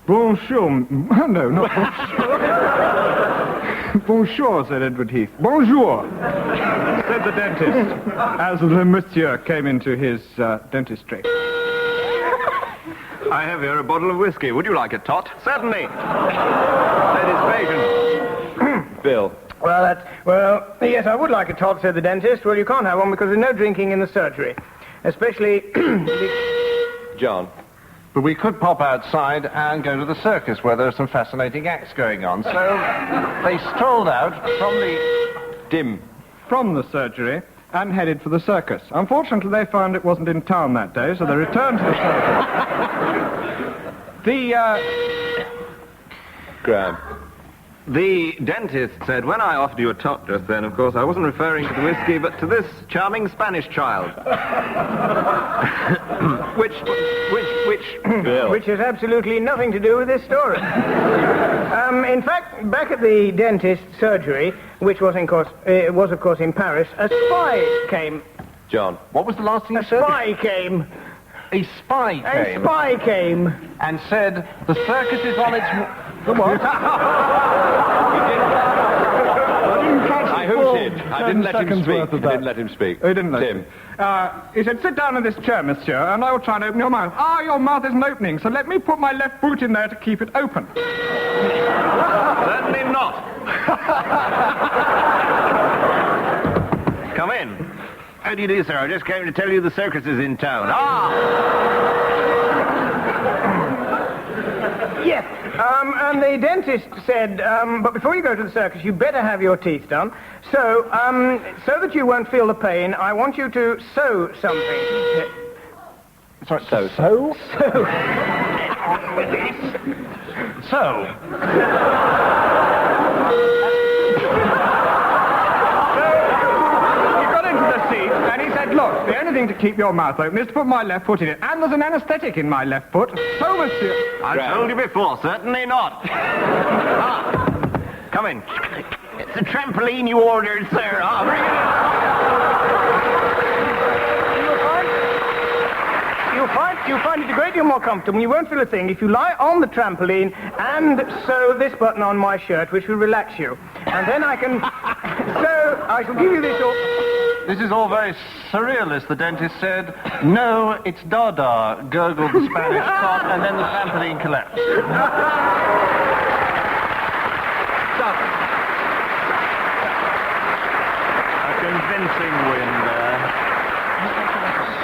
Bonjour. No, not bonjour. Bonjour, said Edward Heath. Bonjour, said the dentist, as the monsieur came into his dentistry. I have here a bottle of whiskey. Would you like it, Tot? Certainly. Ladies' patient. Bill. Well, yes, I would like a tot, said the dentist. Well, you can't have one because there's no drinking in the surgery. Especially... John. But we could pop outside and go to the circus where there are some fascinating acts going on. So they strolled out from the surgery and headed for the circus. Unfortunately, they found it wasn't in town that day, so they returned to the circus. Graham. The dentist said, when I offered you a top just then, of course, I wasn't referring to the whiskey, but to this charming Spanish child. which has absolutely nothing to do with this story. In fact, back at the dentist's surgery, which was, of course, in Paris, a spy came. John. What was the last thing you said? A spy came. A spy came? A spy came. And said, the circus is on its... The what? I hooted. I didn't let him speak. I didn't let him speak. Oh, he didn't let Tim. him. He said, sit down in this chair, monsieur, and I will try and open your mouth. Ah, your mouth isn't opening, so let me put my left boot in there to keep it open. Certainly not. Come in. How do you do, sir? I just came to tell you the circus is in town. Ah! Yes. And the dentist said, but before you go to the circus, you better have your teeth done. So, so that you won't feel the pain, I want you to sew something. Sorry, So. And he said, look, the only thing to keep your mouth open is to put my left foot in it. And there's an anaesthetic in my left foot. So, monsieur... I told you before, certainly not. Come in. It's the trampoline you ordered, sir. Oh, bring it in. You'll find it a great deal more comfortable. You won't feel a thing if you lie on the trampoline and sew this button on my shirt, which will relax you. And then I can... So, I shall give you this all... This is all very surrealist, the dentist said. No, it's Dada, gurgled the Spanish cop, and then the trampoline collapsed. A convincing win there.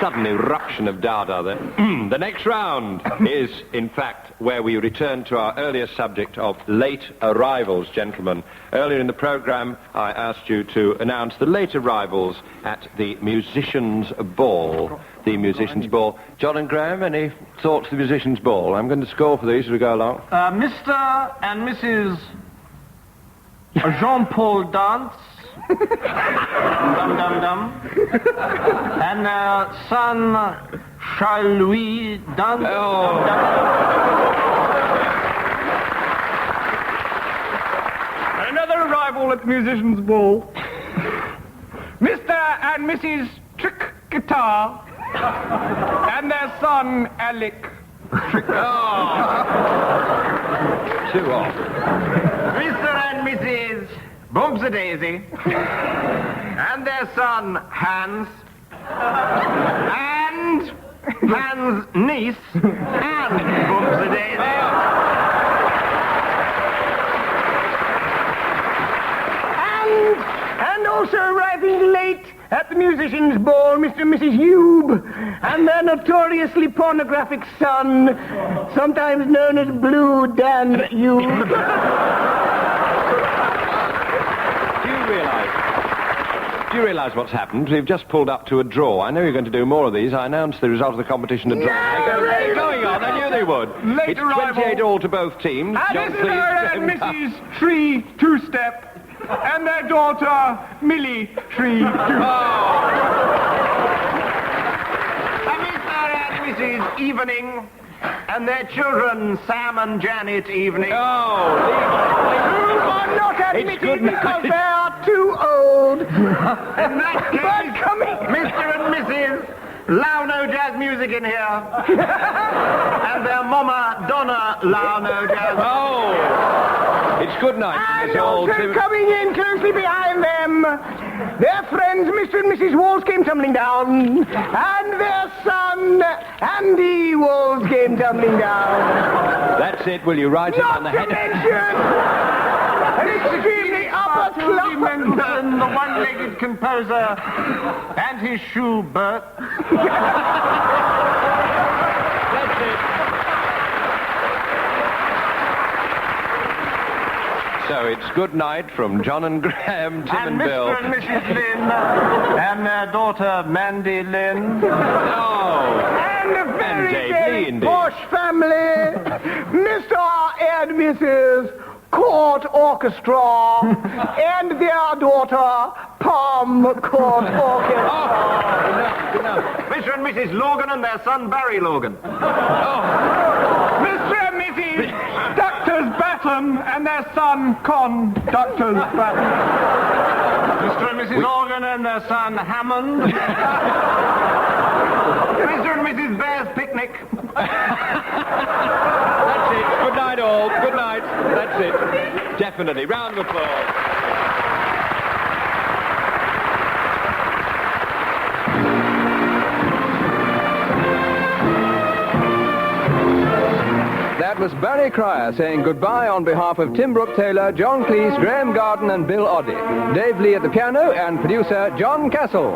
Sudden eruption of Dada then. The next round is, in fact, where we return to our earlier subject of late arrivals, gentlemen. Earlier in the programme, I asked you to announce the late arrivals at the Musicians' Ball. The Musicians' Ball. John and Graham, any thoughts of the Musicians' Ball? I'm going to score for these as we go along. Mr. and Mrs. Jean-Paul Dance. Dum dum dum. And their son Charles-Louis Dance. Oh. Another arrival at the Musicians' Ball. Mr. and Mrs. Trick Guitar and their son Alec. Too off. Mr. and Mrs. Bumps-a-Daisy and their son Hans and Hans' niece and Bumps-a-Daisy. And also arriving late at the Musicians' Ball, Mr. and Mrs. Youb and their notoriously pornographic son, sometimes known as Blue Dan Youb. Do you realise what's happened? We've just pulled up to a draw. I know you're going to do more of these. I announced the result of the competition a draw. They're going on. I knew they would. Late it's arrival. 28 all to both teams. And John, this is please, our and Mrs. Tree Two-Step and their daughter Millie Tree And Mr. and Mrs. Evening and their children Sam and Janet Evening. Who are not admitted because they are too old. In that case, Mr. and Mrs. Launo Jazz Music in here. And their mama Donna Launo Jazz. Oh! It's good night. And also coming in closely behind them, their friends Mr. and Mrs. Walls came tumbling down, and their son Andy Walls came tumbling down. That's it. Will you ride him on the head? Not to mention an extremely upper mention the one-legged composer and his Schubert. That's it. So it's good night from John and Graham, Tim and Bill. Mr. and Mrs. Lynn, and their daughter Mandy Lynn. And a very posh family, Mr. and Mrs. Court Orchestra, and their daughter, Palm Court Orchestra. Mr. and Mrs. Logan and their son Barry Logan. Mr. and Mrs. Doctors Batten and their son Conductors Batten. Mr. and Mrs. Organ and their son Hammond. Mr. and Mrs. Bear's Picnic. That's it. Good night, all. Good night. That's it. Definitely. Round of applause. That was Barry Cryer saying goodbye on behalf of Tim Brooke-Taylor, John Cleese, Graham Garden and Bill Oddie. Dave Lee at the piano and producer John Castle.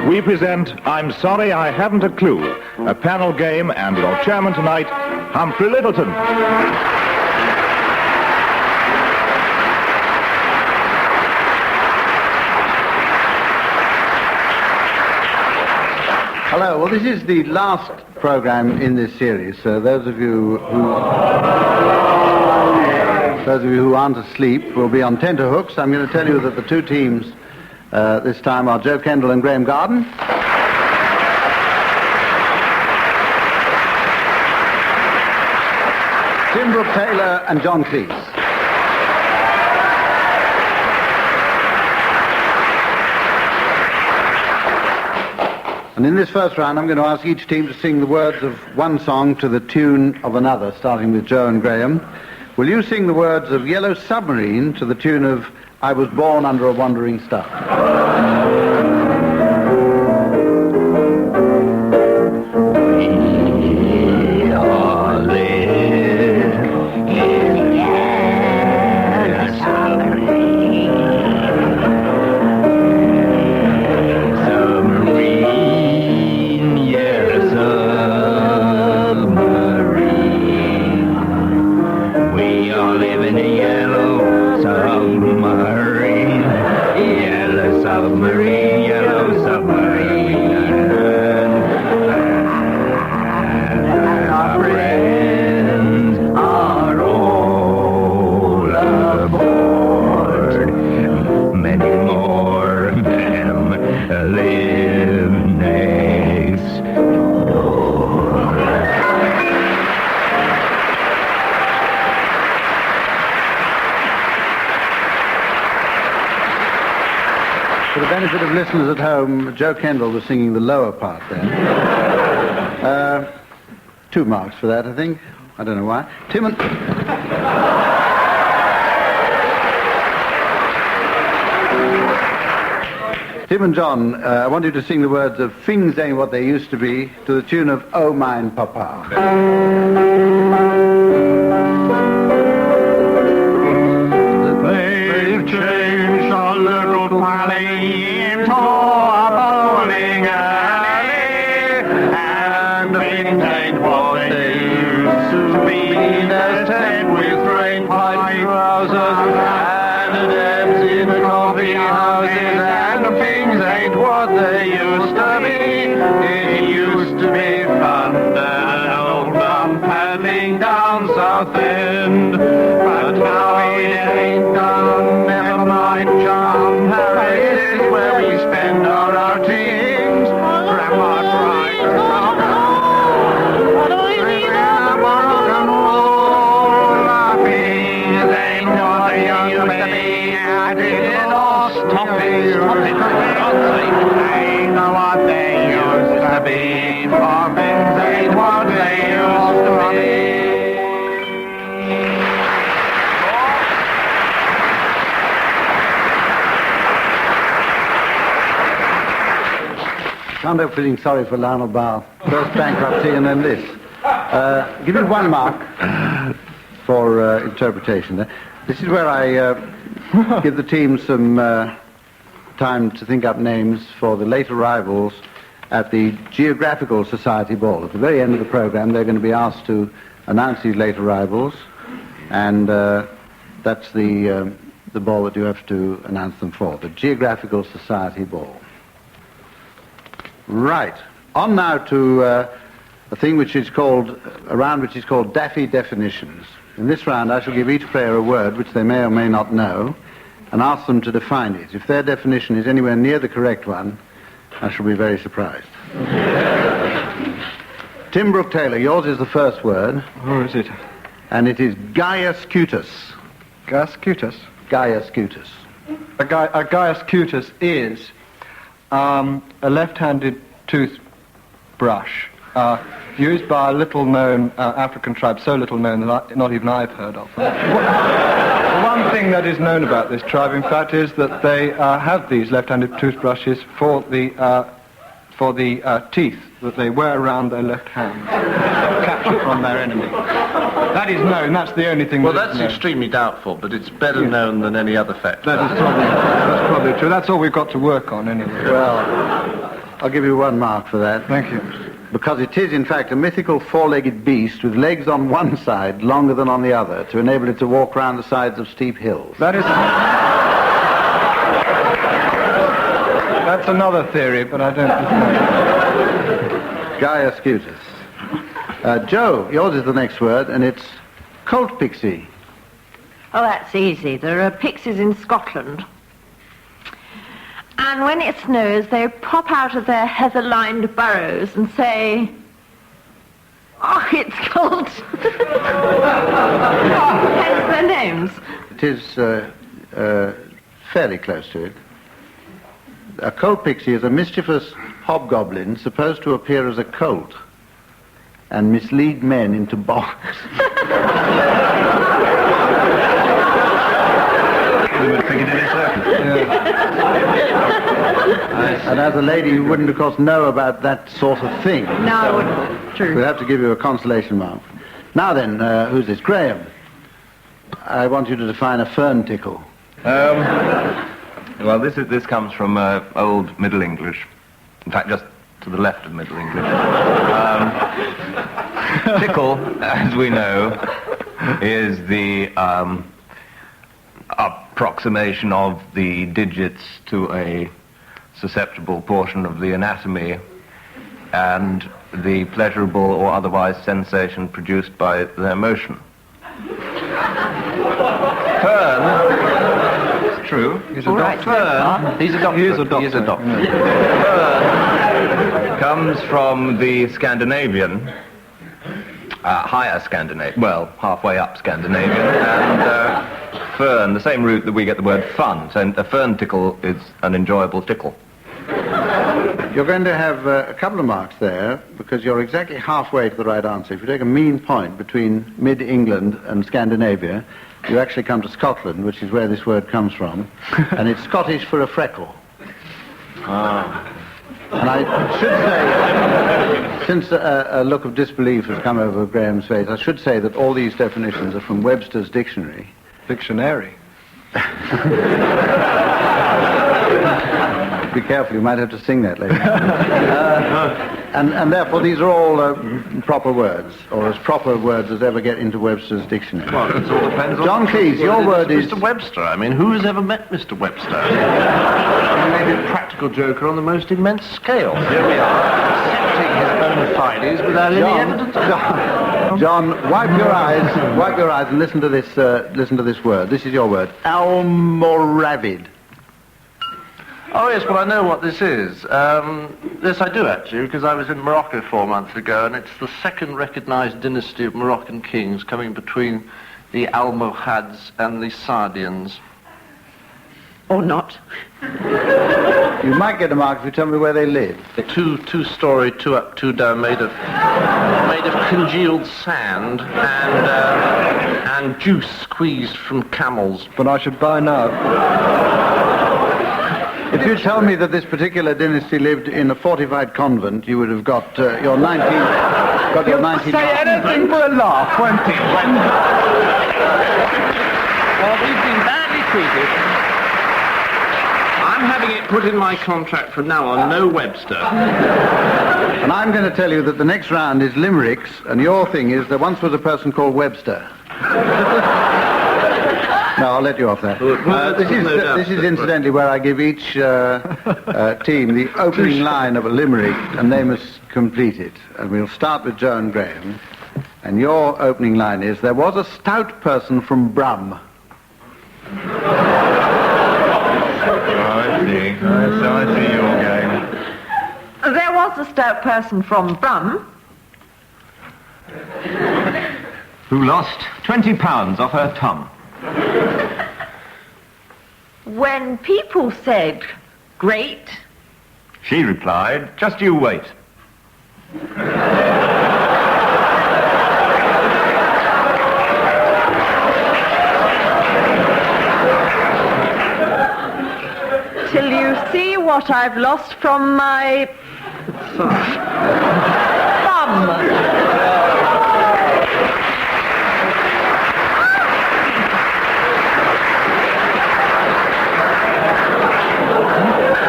We present I'm Sorry I Haven't a Clue, a panel game, and your chairman tonight, Humphrey Littleton. Hello. Well, this is the last program in this series. So those of you who aren't asleep will be on tenterhooks. I'm going to tell you that the two teams this time are Joe Kendall and Graham Garden. Tim Brooke-Taylor and John Cleese. And in this first round, I'm going to ask each team to sing the words of one song to the tune of another, starting with Joe and Graham. Will you sing the words of Yellow Submarine to the tune of I Was Born Under a Wandering Star? For the benefit of listeners at home, Joe Kendall was singing the lower part there. 2 marks for that, I think. I don't know why. Tim and John, I want you to sing the words of Things Ain't What They Used to Be to the tune of Oh Mine Papa. They've changed our little valley into a bowling alley, and things ain't what they used to be. There's tent with great white trousers and debs in coffee houses, and things ain't what they used to be. It used to be thunder and old man paddling down South End, but now it ain't done. Never mind, John. Paris is where we spend our outings. Grandma tried to rock and roll, laughing. They know they used to be. I did lost toffees. They know what they used to be. For things ain't what they used to be. Can't help feeling sorry for Lionel Barr. First bankruptcy and then this. Give it 1 mark for interpretation there. This is where I give the team some time to think up names for the late arrivals at the Geographical Society Ball. At the very end of the program, they're going to be asked to announce these late arrivals, and that's the ball that you have to announce them for, the Geographical Society Ball. Right. On now to a thing which is called, a round which is called Daffy Definitions. In this round, I shall give each player a word which they may or may not know, and ask them to define it. If their definition is anywhere near the correct one, I shall be very surprised. Tim Brooke-Taylor, yours is the first word. Who is it? And it is Gaius Cutus. Gaius Cutus? Gaius Cutus. A Gaius Cutus is a left-handed toothbrush used by a little-known African tribe, so little known that not even I've heard of. One thing that is known about this tribe, in fact, is that they have these left-handed toothbrushes for the teeth that they wear around their left hand, capture from their enemy. That is known. That's the only thing. Well, that's extremely doubtful, but it's better known than any other fact. That's probably true. That's all we've got to work on, anyway. Well, I'll give you 1 mark for that. Thank you. Because it is, in fact, a mythical four-legged beast with legs on one side, longer than on the other, to enable it to walk round the sides of steep hills. That is... That's another theory, but I don't... Gaius Cutus. Joe, yours is the next word, and it's colt pixie. Oh, that's easy. There are pixies in Scotland. And when it snows, they pop out of their heather-lined burrows and say, "Oh, it's cold." Hence their names. It is fairly close to it. A colt pixie is a mischievous hobgoblin supposed to appear as a colt and mislead men into bogs. And as a lady, you wouldn't, of course, know about that sort of thing. No, I wouldn't. True. We'll have to give you a consolation mark. Now then, who's this? Graham. I want you to define a fern tickle. Well, this comes from Old Middle English. In fact, just to the left of Middle English. Tickle, as we know, is the approximation of the digits to a susceptible portion of the anatomy and the pleasurable or otherwise sensation produced by their motion. Fern, it's true. He's a doctor. Fern, he's a doctor. He is a doctor. He is a doctor. Fern comes from the Scandinavian, higher Scandinavian, well, halfway up Scandinavian, and fern, the same root that we get the word fun. So a fern tickle is an enjoyable tickle. You're going to have a couple of marks there because you're exactly halfway to the right answer. If you take a mean point between mid-England and Scandinavia, you actually come to Scotland, which is where this word comes from, and it's Scottish for a freckle. And I should say, since a look of disbelief has come over Graham's face, I should say that all these definitions are from Webster's dictionary. Dictionary. Be careful, you might have to sing that later. And therefore these are all proper words, or as proper words as ever get into Webster's dictionary. Well, it all depends on... John Cleese, your word is... Mr. Webster. I mean, who has ever met Mr. Webster? He may be a practical joker on the most immense scale. Here we are, accepting his bona fides without any evidence. John, wipe your eyes and listen to this word. This is your word. Almoravid. Oh, yes, well, I know what this is. Yes, I do, actually, because I was in Morocco 4 months ago, and it's the second recognised dynasty of Moroccan kings coming between the Almohads and the Sardians. Or not. You might get a mark if you tell me where they live. Two-story, 2 up, 2 down, made of congealed sand and juice squeezed from camels. But I should buy now. If you tell me that this particular dynasty lived in a fortified convent, you would have got your 19... Say anything for a laugh, won't it? Well, we've been badly treated. I'm having it put in my contract from now on, no Webster. And I'm going to tell you that the next round is limericks, and your thing is there once was a person called Webster. No, I'll let you off that. This is incidentally where I give each team the opening line of a limerick, and they must complete it. And we'll start with Joe and Graham. And your opening line is, there was a stout person from Brum. I see your game. There was a stout person from Brum. Who lost £20 off her tum. When people said, great, She replied, just you wait. till you see what I've lost from my thumb.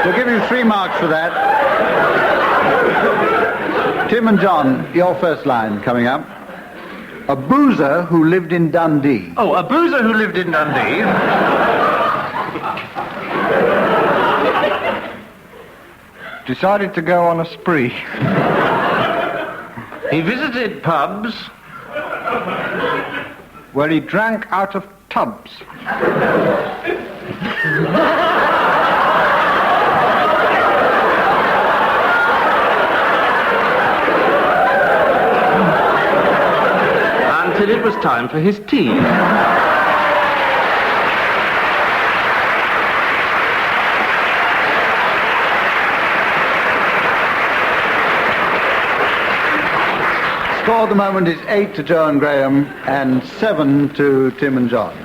We'll give you 3 marks for that. Tim and John, your first line coming up. A boozer who lived in Dundee. Oh, a boozer who lived in Dundee. Decided to go on a spree. He visited pubs where he drank out of tubs. until it was time for his tea. Score at the moment is 8 to Joe and Graham and 7 to Tim and John.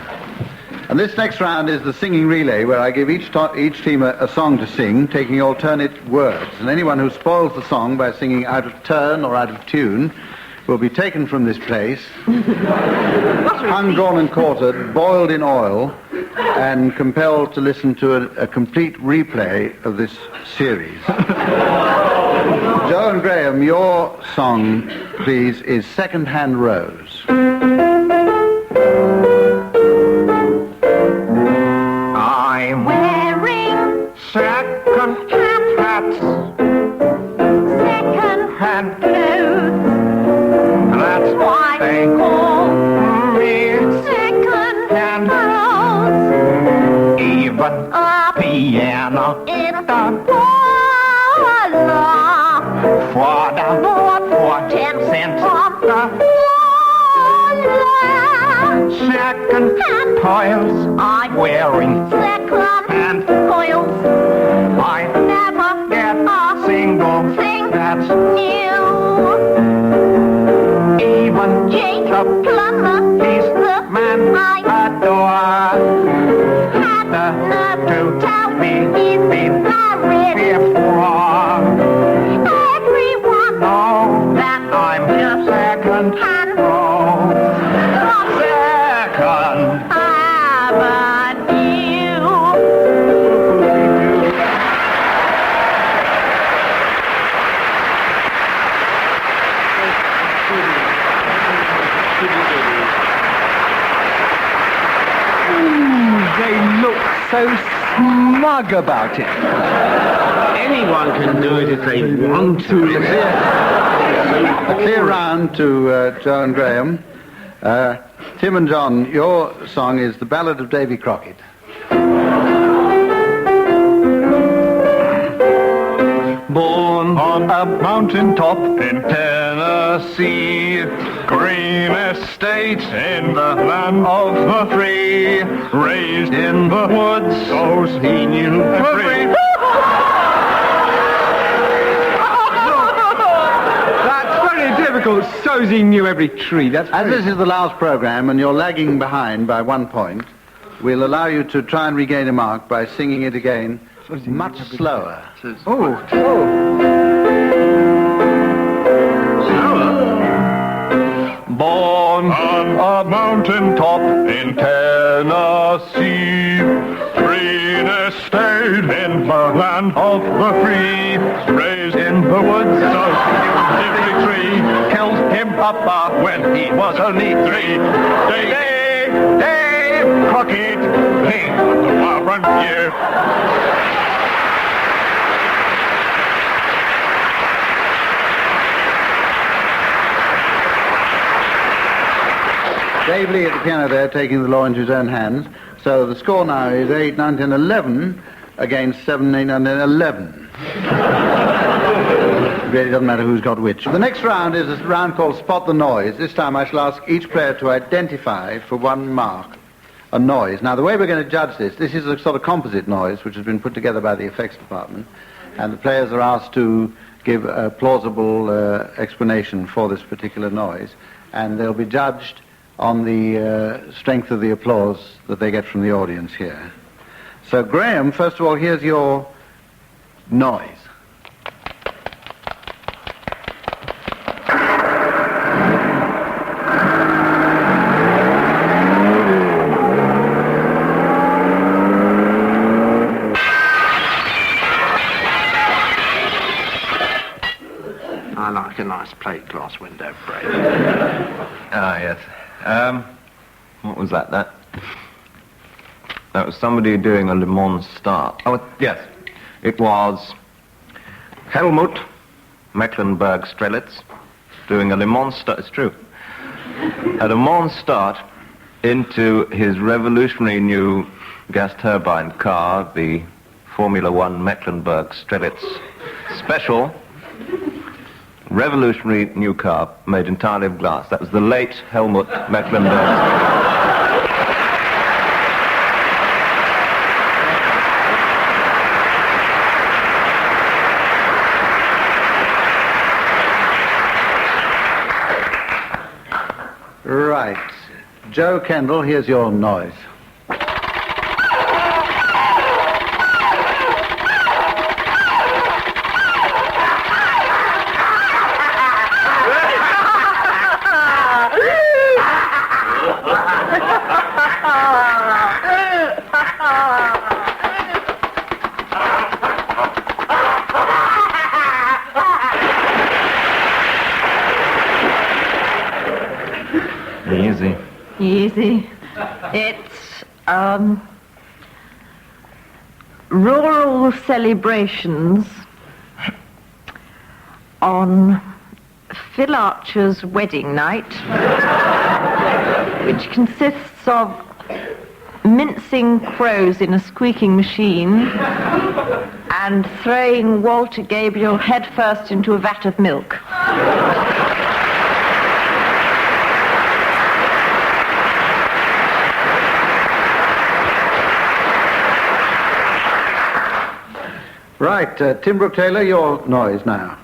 And this next round is the singing relay, where I give each team a song to sing, taking alternate words. And anyone who spoils the song by singing out of turn or out of tune will be taken from this place, hung, drawn and quartered, boiled in oil, and compelled to listen to a complete replay of this series. Joe and Graham, your song, please, is Second-Hand Rose. I'm wearing second-hand hats, second-hand clothes. That's why they call me second-hand rose. Even a piano in the parlor for 10 cents on the second-hand toils. I'm wearing second-hand toils. I never get a single thing that's new. Even Jacob Plummer, he's the man I adore, had the nerve to tell me he'd been married before. Everyone knows that I'm just second-hand rose. Second Avenue. They look so smug about it. Anyone can do it if they want to. A clear round to Joe and Graham. Tim and John, your song is The Ballad of Davy Crockett. Born on a mountain top in Tennessee, green estate in the land of the free, raised in the woods, so he knew every... That's very difficult. So's he knew every tree. That's As this is the last programme and you're lagging behind by 1 point, we'll allow you to try and regain a mark by singing it again much slower. Born on a mountain top in Tennessee, for free. Raised in the woods of every tree. Killed him papa when he was only 3. Dave Crockett, king of the wild frontier. Dave Lee at the piano there, taking the law into his own hands. So the score now is 8, 9, 10, 11 against 7, 8, 9, 10, 11. It really doesn't matter who's got which. The next round is a round called Spot the Noise. This time I shall ask each player to identify for 1 mark a noise. Now the way we're going to judge this is a sort of composite noise which has been put together by the effects department, and the players are asked to give a plausible explanation for this particular noise, and they'll be judged on the strength of the applause that they get from the audience here. So Graham, first of all, here's your noise. I like a nice plate glass window break. Yes. What was that? That was somebody doing a Le Mans start. Oh, yes. It was Helmut Mecklenburg-Strelitz doing a Le Mans start. It's true. A Le Mans start into his revolutionary new gas turbine car, the Formula One Mecklenburg-Strelitz Special. Revolutionary new car made entirely of glass. That was the late Helmut Mecklenburg. Right. Joe Kendall, here's your noise. Easy. It's rural celebrations on Phil Archer's wedding night, which consists of mincing crows in a squeaking machine and throwing Walter Gabriel headfirst into a vat of milk. Right, Tim Brooke-Taylor, your noise now.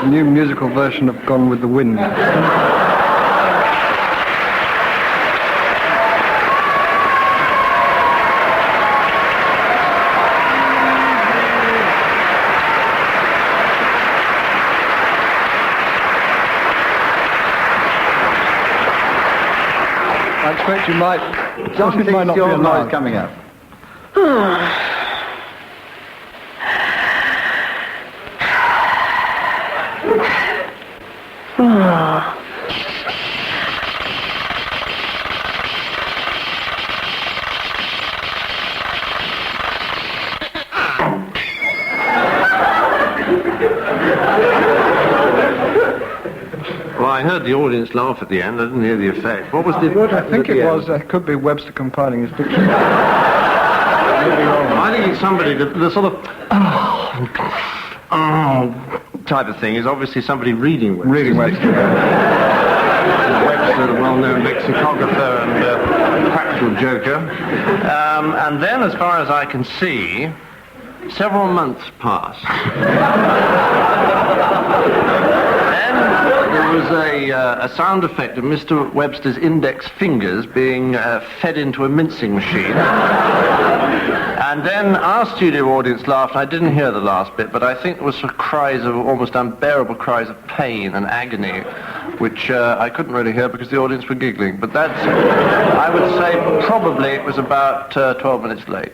New musical version of Gone with the Wind. I expect you might. John thinks might not your be noise coming up. Well, I heard the audience laugh at the end. I didn't hear the effect. What was the... I think it was, could be Webster compiling his dictionary. I think it's somebody, the sort of... type of thing is obviously somebody reading Webster. Reading Webster. Webster, a well-known lexicographer and practical joker. And then, as far as I can see, several months passed. Then there was a sound effect of Mr. Webster's index fingers being fed into a mincing machine. And then our studio audience laughed. I didn't hear the last bit, but I think it was cries of almost unbearable cries of pain and agony, which I couldn't really hear because the audience were giggling. But that's, I would say, probably it was about 12 minutes late.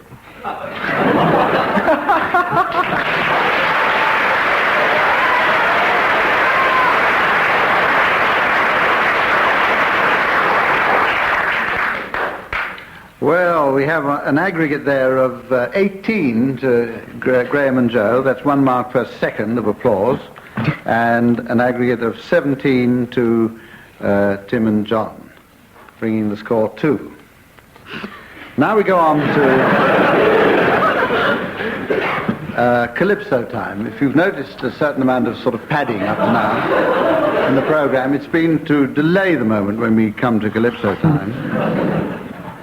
Well, we have an aggregate there of 18 to Graham and Joe. That's 1 mark per second of applause. And an aggregate of 17 to Tim and John, bringing the score 2. Now we go on to Calypso time. If you've noticed a certain amount of sort of padding up to now in the program, it's been to delay the moment when we come to Calypso time.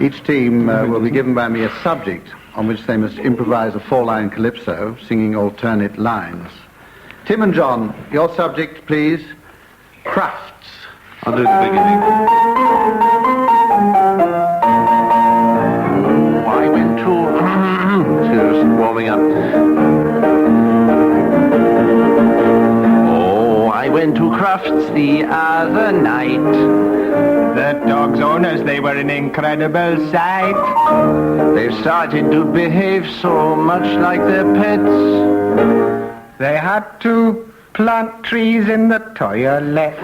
Each team will be given by me a subject on which they must improvise a 4-line calypso, singing alternate lines. Tim and John, your subject, please. Crufts. I'll do the beginning. Oh, I went to... Just warming up. Oh, I went to Crufts the other night. The dog's owners, they were an incredible sight. They've started to behave so much like their pets. They had to plant trees in the toilet.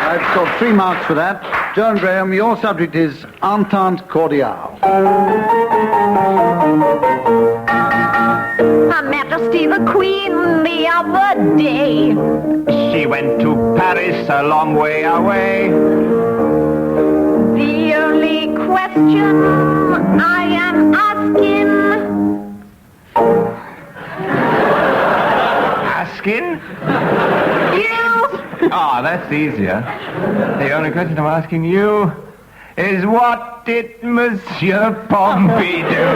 I've scored 3 marks for that. John Graham, your subject is Entente Cordiale. Her Majesty the Queen the other day. She went to Paris a long way away. The only question I am asking... Asking? You! Ah, that's easier. The only question I'm asking you is what did Monsieur Pompidou?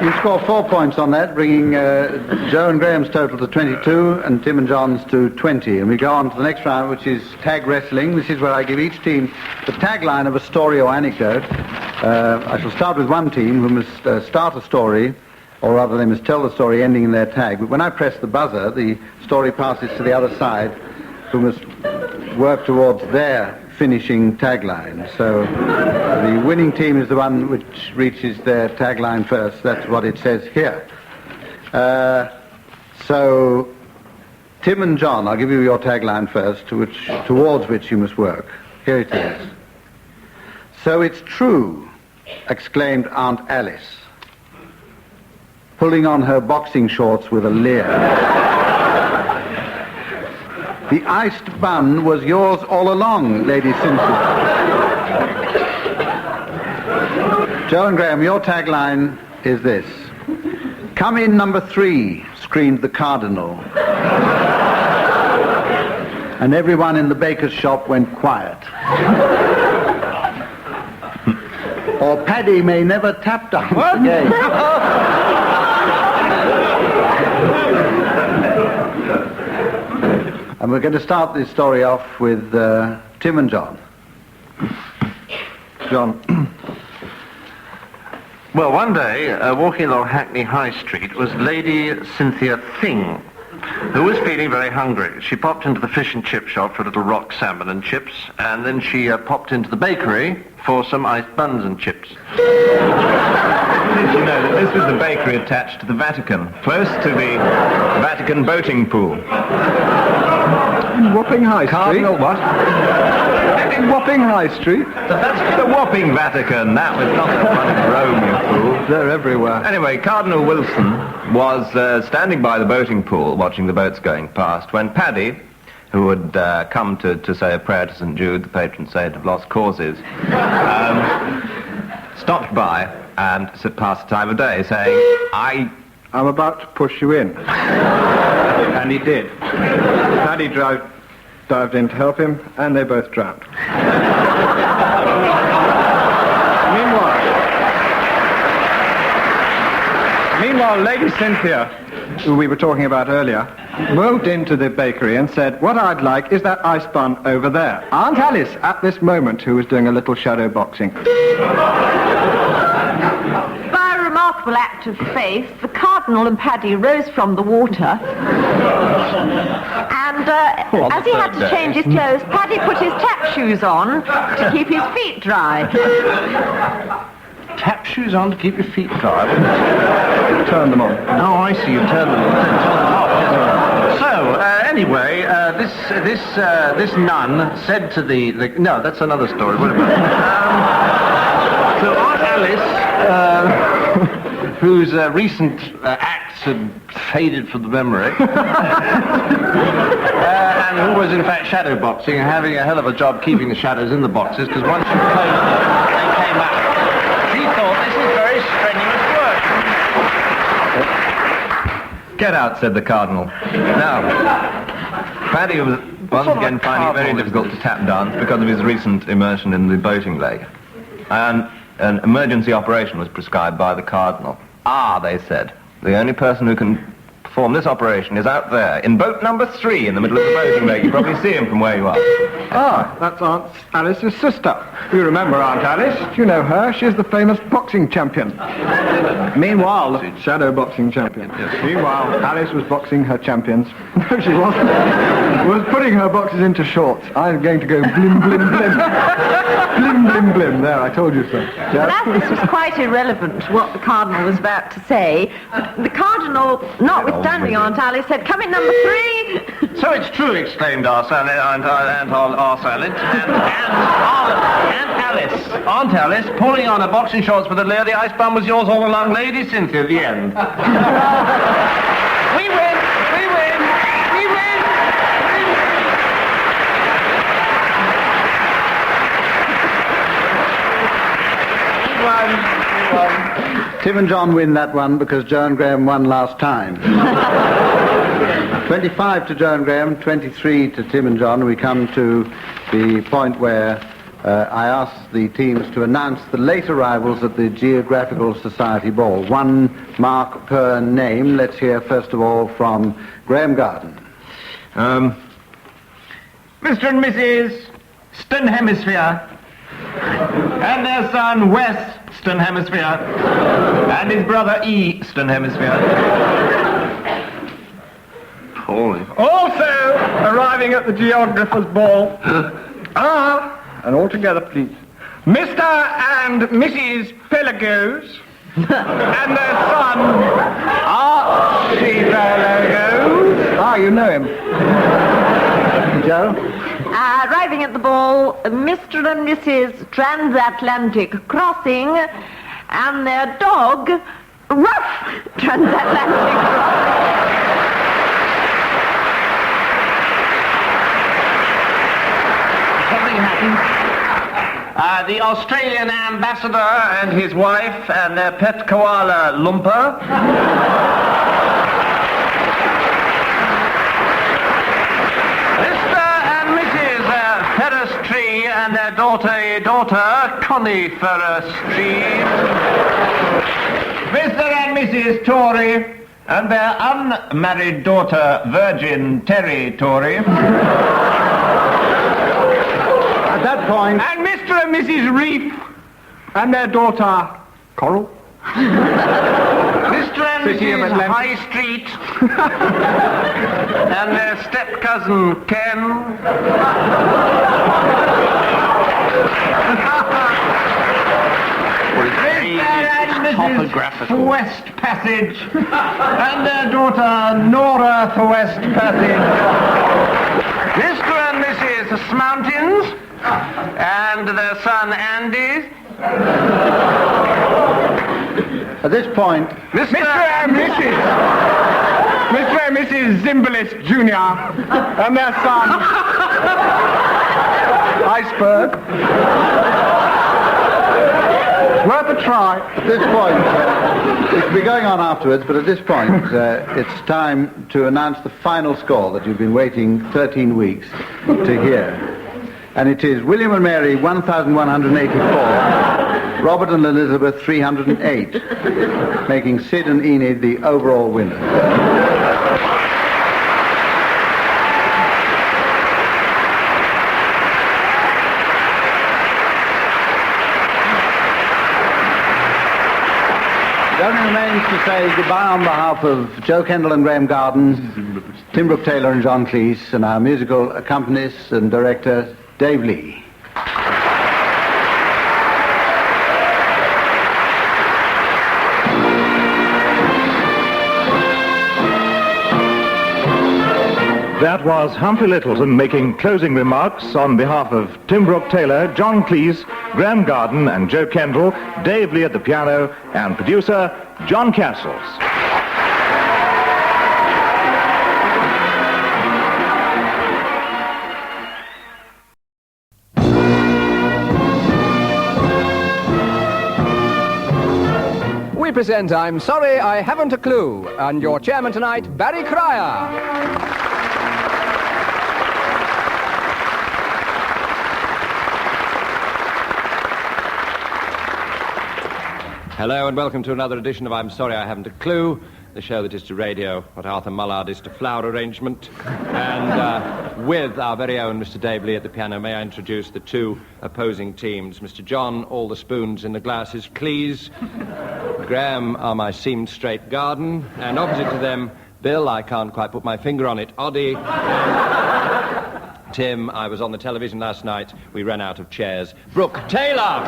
You score 4 points on that, bringing Joe and Graham's total to 22 and Tim and John's to 20. And we go on to the next round, which is tag wrestling. This is where I give each team the tagline of a story or anecdote. I shall start with one team who must start a story, or rather they must tell the story ending in their tag. But when I press the buzzer, the story passes to the other side, who must work towards their finishing tagline. So the winning team is the one which reaches their tagline first. That's what it says here. So Tim and John, I'll give you your tagline first, towards which you must work. Here it is. So it's true, exclaimed Aunt Alice, pulling on her boxing shorts with a leer. The iced bun was yours all along, Lady Cynthia. Joe and Graham, your tagline is this. Come in number 3, screamed the Cardinal. And everyone in the baker's shop went quiet. Or Paddy may never tap dance again. And we're going to start this story off with Tim and John. John. Well, one day, walking along Hackney High Street was Lady Cynthia Thing, who was feeling very hungry. She popped into the fish and chip shop for a little rock salmon and chips, and then she popped into the bakery for some iced buns and chips. Did you know that this was the bakery attached to the Vatican, close to the Vatican boating pool? In Wapping High Street? Cardinal what? In Wapping High Street? That's the Wapping Vatican. That was not the one in Rome, you fool. They're everywhere. Anyway, Cardinal Wilson was standing by the boating pool watching the boats going past when Paddy, who would come to say a prayer to St. Jude, the patron saint of lost causes, stopped by and passed the time of day saying, I'm about to push you in. And he did. Paddy dived in to help him, and they both drowned. Meanwhile, Lady Cynthia, who we were talking about earlier, moved into the bakery and said, what I'd like is that ice bun over there. Aunt Alice, at this moment, who was doing a little shadow boxing. By a remarkable act of faith, the Cardinal and Paddy rose from the water, and as he had to change his clothes, Paddy put his tap shoes on to keep his feet dry. Tap shoes on to keep your feet dry? Turn them on. Oh, I see, you turn them on. So, anyway, this nun said to the... No, that's another story. What about it? So Aunt Alice, whose recent acts had faded from the memory, and who was in fact shadow boxing and having a hell of a job keeping the shadows in the boxes, because once you closed them, they came out. She thought this is very strenuous work. Get out, said the Cardinal. Now, Paddy was once again finding it very difficult to tap dance because of his recent immersion in the boating lake. And an emergency operation was prescribed by the Cardinal. They said, the only person who can perform this operation is out there, in boat number 3 in the middle of the boating lake. You probably see him from where you are. That's Aunt Alice's sister. You remember Aunt Alice? You know her. She's the famous boxing champion. Meanwhile, shadow boxing champion. Yes. Meanwhile, Alice was boxing her champions. No, she wasn't. Was putting her boxes into shorts. I'm going to go blim, blim, blim. Blim, blim, blim. There, I told you so. Well, as this was quite irrelevant to what the Cardinal was about to say, the Cardinal, notwithstanding Aunt Alice, said, come in number 3. So it's true, exclaimed Aunt Alice, pulling on her boxing shorts with a layer. The ice bun was yours all along, Lady Cynthia. The end. We win! We win! We win! We won. Tim and John win that one because Joe and Graham won last time. 25 to Joe and Graham, 23 to Tim and John. We come to the point where I ask the teams to announce the late arrivals at the Geographical Society Ball. 1 mark per name. Let's hear first of all from Graham Garden. Mr. and Mrs. Eastern Hemisphere, and their son Western Hemisphere, and his brother Eastern Hemisphere. Holy. Also arriving at the Geographer's Ball and all together, please, Mr. and Mrs. Pelagos and their son Archie Pelagos. You know him. Joe? Arriving at the ball, Mr. and Mrs. Transatlantic Crossing and their dog, Rough Transatlantic Crossing. Something happened. The Australian ambassador and his wife and their pet koala, Lumpa. Mr. and Mrs. Ferris Tree and their daughter, Coniferous Tree. Mr. and Mrs. Tory and their unmarried daughter, Virgin Territory. At that point... And Mr. and Mrs. Reef and their daughter, Coral. Mr. and Mrs. High Street and their step-cousin, Ken. Mrs. West Passage and their daughter Nora West Passage. Mr. and Mrs. Smountains and their son Andy. At this point, Mr. and Mrs. Mr. and Mrs. Zimbalist Jr. and their son, Iceberg. Worth a try. At this point, it could be going on afterwards, but at this point, it's time to announce the final score that you've been waiting 13 weeks to hear. And it is William and Mary, 1,184, Robert and Elizabeth, 308, making Sid and Enid the overall winners. It only remains to say goodbye on behalf of Joe Kendall and Graham Garden, Tim Brooke-Taylor and John Cleese, and our musical accompanist and director, Dave Lee. That was Humphrey Lyttelton making closing remarks on behalf of Tim Brooke-Taylor, John Cleese, Graham Garden and Joe Kendall, Dave Lee at the piano, and producer John Castles. We present I'm Sorry I Haven't a Clue, and your chairman tonight, Barry Cryer. Hello and welcome to another edition of I'm Sorry I Haven't a Clue, the show that is to radio what Arthur Mullard is to flower arrangement. And with our very own Mr. Dave Lee at the piano, may I introduce the two opposing teams. Mr. John, all the spoons in the glasses, Cleese. Graham are my seamed straight Garden. And opposite to them, Bill, I can't quite put my finger on it, Oddie. And Tim, I was on the television last night. We ran out of chairs. Brooke-Taylor!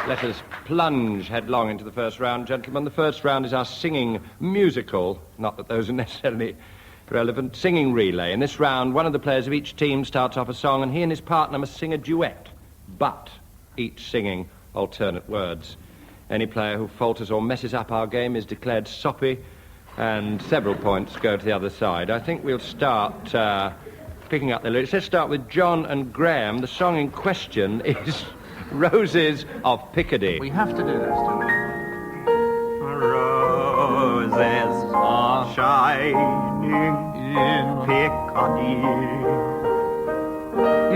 Let us plunge headlong into the first round, gentlemen. The first round is our singing musical, not that those are necessarily relevant, singing relay. In this round, one of the players of each team starts off a song, and he and his partner must sing a duet, but each singing alternate words. Any player who falters or messes up our game is declared soppy, and several points go to the other side. I think we'll start picking up the lyrics. Let's start with John and Graham. The song in question is Roses of Picardy. We have to do this, don't we? Roses are shining in Picardy,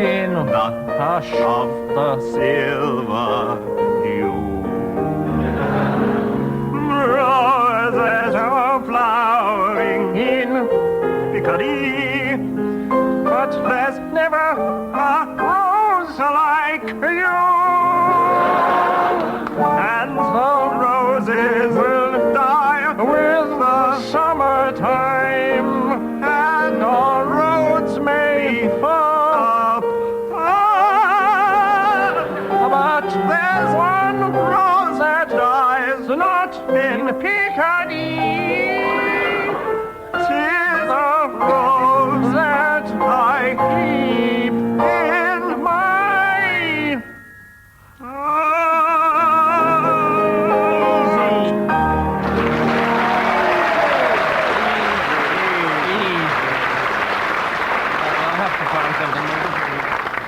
in the hush of the silver dew. Roses are flowering in Picardy, but there's never a rose like you. And the roses will die with the summertime, and our roads may fall apart. But there's one rose that dies not in Picardy. 'Tis a rose that I keep in my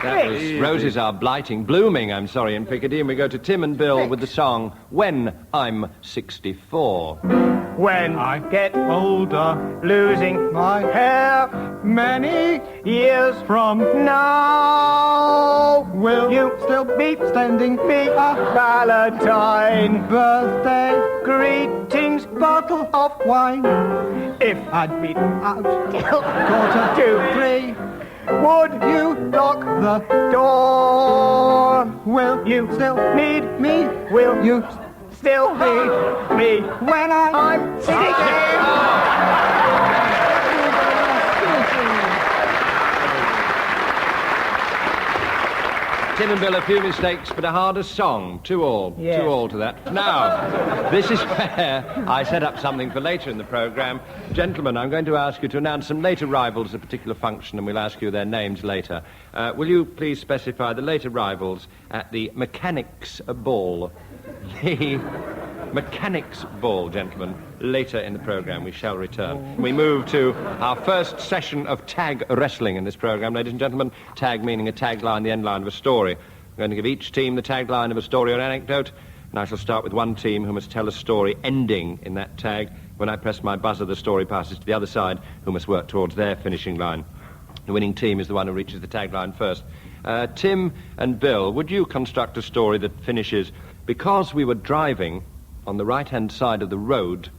That was Roses Are Blooming, I'm sorry, in Picardy. And we go to Tim and Bill with the song When I'm 64. When I get older, losing my hair many years from now, will you still be sending me a Valentine birthday greetings bottle of wine? If I'd been out till 2:45, would you lock the door? Will you still need me? Will you still need me when I'm 64? Tim and Bill, a few mistakes, but a harder song. 2-all. Yes. 2-all to that. Now, this is where I set up something for later in the programme. Gentlemen, I'm going to ask you to announce some late arrivals at a particular function, and we'll ask you their names later. Will you please specify the late arrivals at the Mechanics Ball? The Mechanics Ball, gentlemen. Later in the programme, we shall return. We move to our first session of tag wrestling in this programme, ladies and gentlemen. Tag meaning a tagline, the end line of a story. I'm going to give each team the tagline of a story or anecdote, and I shall start with one team who must tell a story ending in that tag. When I press my buzzer, the story passes to the other side, who must work towards their finishing line. The winning team is the one who reaches the tagline first. Tim and Bill, would you construct a story that finishes, because we were driving on the right-hand side of the road,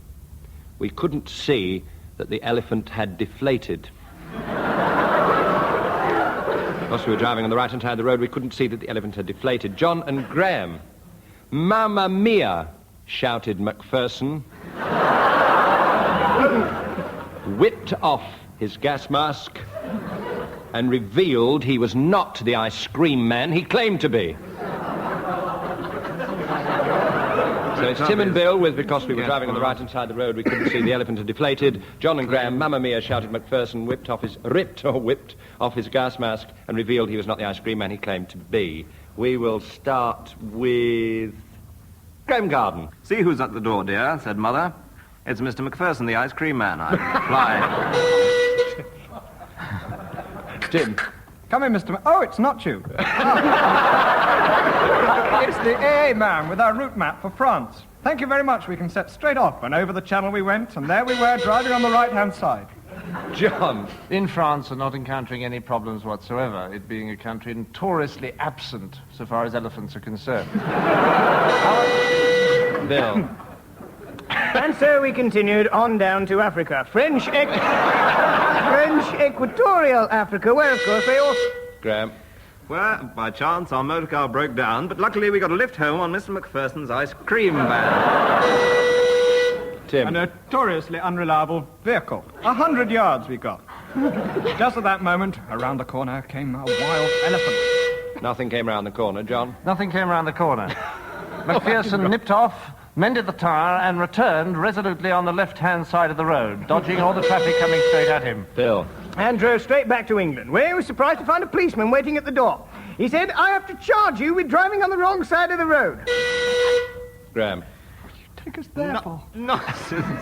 we couldn't see that the elephant had deflated. Because we were driving on the right-hand side of the road, we couldn't see that the elephant had deflated. John and Graham. Mamma mia, shouted Macpherson. Whipped off his gas mask and revealed he was not the ice cream man he claimed to be. So it's Tim and Bill with because we were driving on the right-hand side of the road, we couldn't see the elephant had deflated. John and Graham, Mamma mia, shouted Macpherson, whipped off his gas mask and revealed he was not the ice cream man he claimed to be. We will start with Graham Garden. See who's at the door, dear, said Mother. It's Mr. Macpherson, the ice cream man, I replied. Tim. Come in, Mr. Oh, it's not you. It's the AA man with our route map for France. Thank you very much. We can set straight off. And over the channel we went, and there we were, driving on the right-hand side. John. In France, are not encountering any problems whatsoever, it being a country notoriously absent so far as elephants are concerned. Bill. And so we continued on down to Africa. French equatorial Africa, where, of course, they all... Graham. Well, by chance, our motor car broke down, but luckily we got a lift home on Mr. Macpherson's ice cream van. Tim. A notoriously unreliable vehicle. 100 yards we got. Just at that moment, around the corner came a wild elephant. Nothing came round the corner, John. Nothing came round the corner. Macpherson nipped off, mended the tyre, and returned resolutely on the left-hand side of the road, dodging all the traffic coming straight at him. Bill. And drove straight back to England, where he was surprised to find a policeman waiting at the door. He said, I have to charge you with driving on the wrong side of the road. Graham. Take us there, Paul. Nonsense,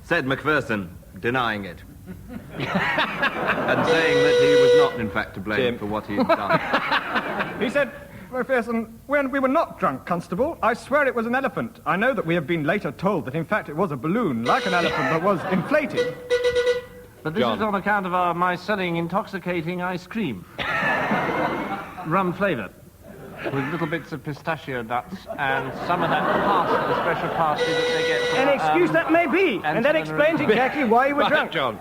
said Macpherson, denying it. And saying that he was not, in fact, to blame for what he had done. He said, Macpherson, when we were not drunk, Constable, I swear it was an elephant. I know that we have been later told that, in fact, it was a balloon, like an elephant, that was inflated. But this is on account of my selling intoxicating ice cream. Rum-flavoured. With little bits of pistachio nuts and some of that pasta, the special pasta that they get from... An excuse that may be, and that explains exactly why you were drunk. John.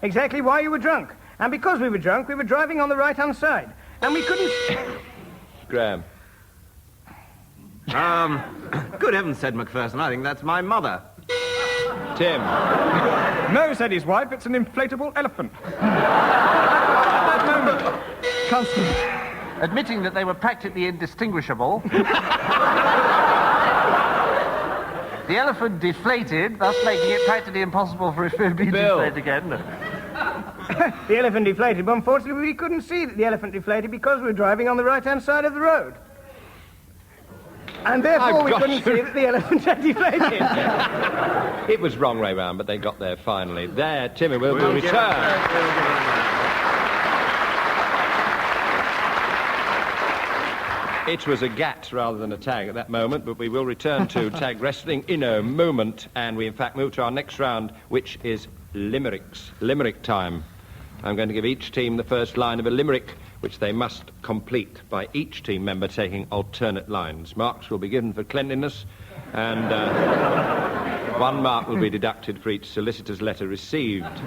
Exactly why you were drunk. And because we were drunk, we were driving on the right-hand side. And we couldn't... Graham. Good heavens, said Macpherson, I think that's my mother. Tim. No, said his wife, it's an inflatable elephant. At that moment, Constable... Admitting that they were practically indistinguishable, the elephant deflated, thus making it practically impossible for it to be deflated again. The elephant deflated, but unfortunately we couldn't see that the elephant deflated because we were driving on the right-hand side of the road. And therefore we couldn't see that the elephant had deflated. It was wrong way round, but they got there finally. There, Timmy will return. It was a gat rather than a tag at that moment, but we will return to tag wrestling in a moment, and we in fact move to our next round, which is limericks. Limerick time. I'm going to give each team the first line of a limerick, which they must complete by each team member taking alternate lines. Marks will be given for cleanliness, and 1 mark will be deducted for each solicitor's letter received.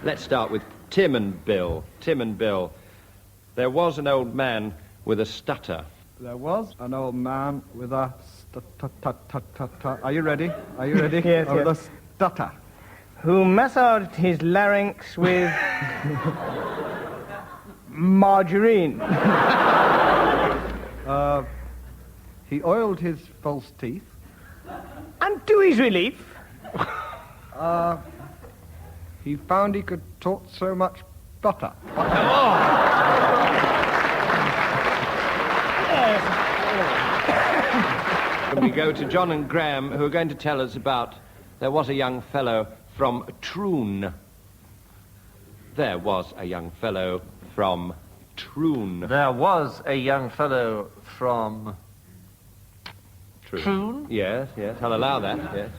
Let's start with Tim and Bill. Tim and Bill. There was an old man with a stutter. There was an old man with a stutter. Are you ready? Are you ready? Yes, With a stutter. Who massaged his larynx with margarine. He oiled his false teeth. And to his relief, He found he could talk so much butter. And we go to John and Graham, who are going to tell us about there was a young fellow from Troon. There was a young fellow from Troon. There was a young fellow from Troon? Yes, I'll allow that, yes.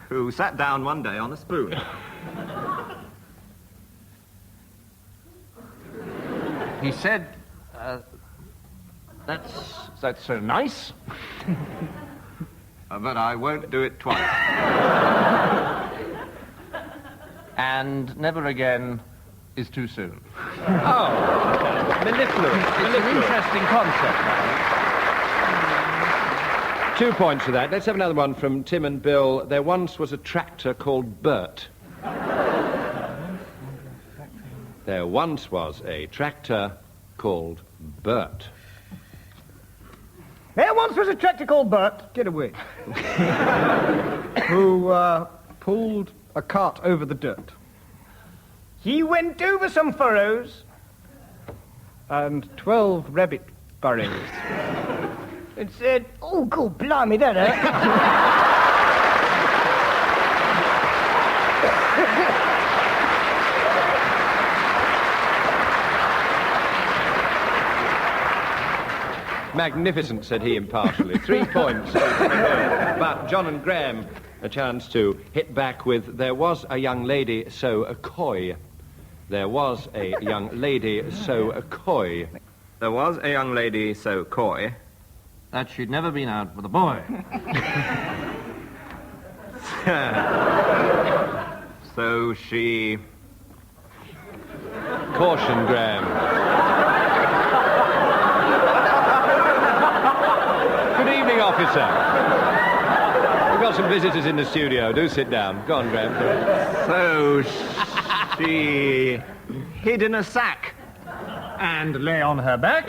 Who sat down one day on a spoon. He said, that's so nice, but I won't do it twice. And never again is too soon. Oh, mellifluous. It's an interesting concept. 2 points for that. Let's have another one from Tim and Bill. There once was a tractor called Bert. There once was a tractor called Bert. there once was a tractor called Bert. Get away. Who pulled a cart over the dirt. He went over some furrows. And 12 rabbit burrows. And said, oh, God, blimey, that hurt. Magnificent, said he impartially. 3 points. But John and Graham, a chance to hit back with, there was a young lady so coy. There was a young lady so coy. There was a young lady so coy that she'd never been out with a boy. So she... Caution, Graham. Good evening, officer. We've got some visitors in the studio. Do sit down. Go on, Graham. So she hid in a sack and lay on her back.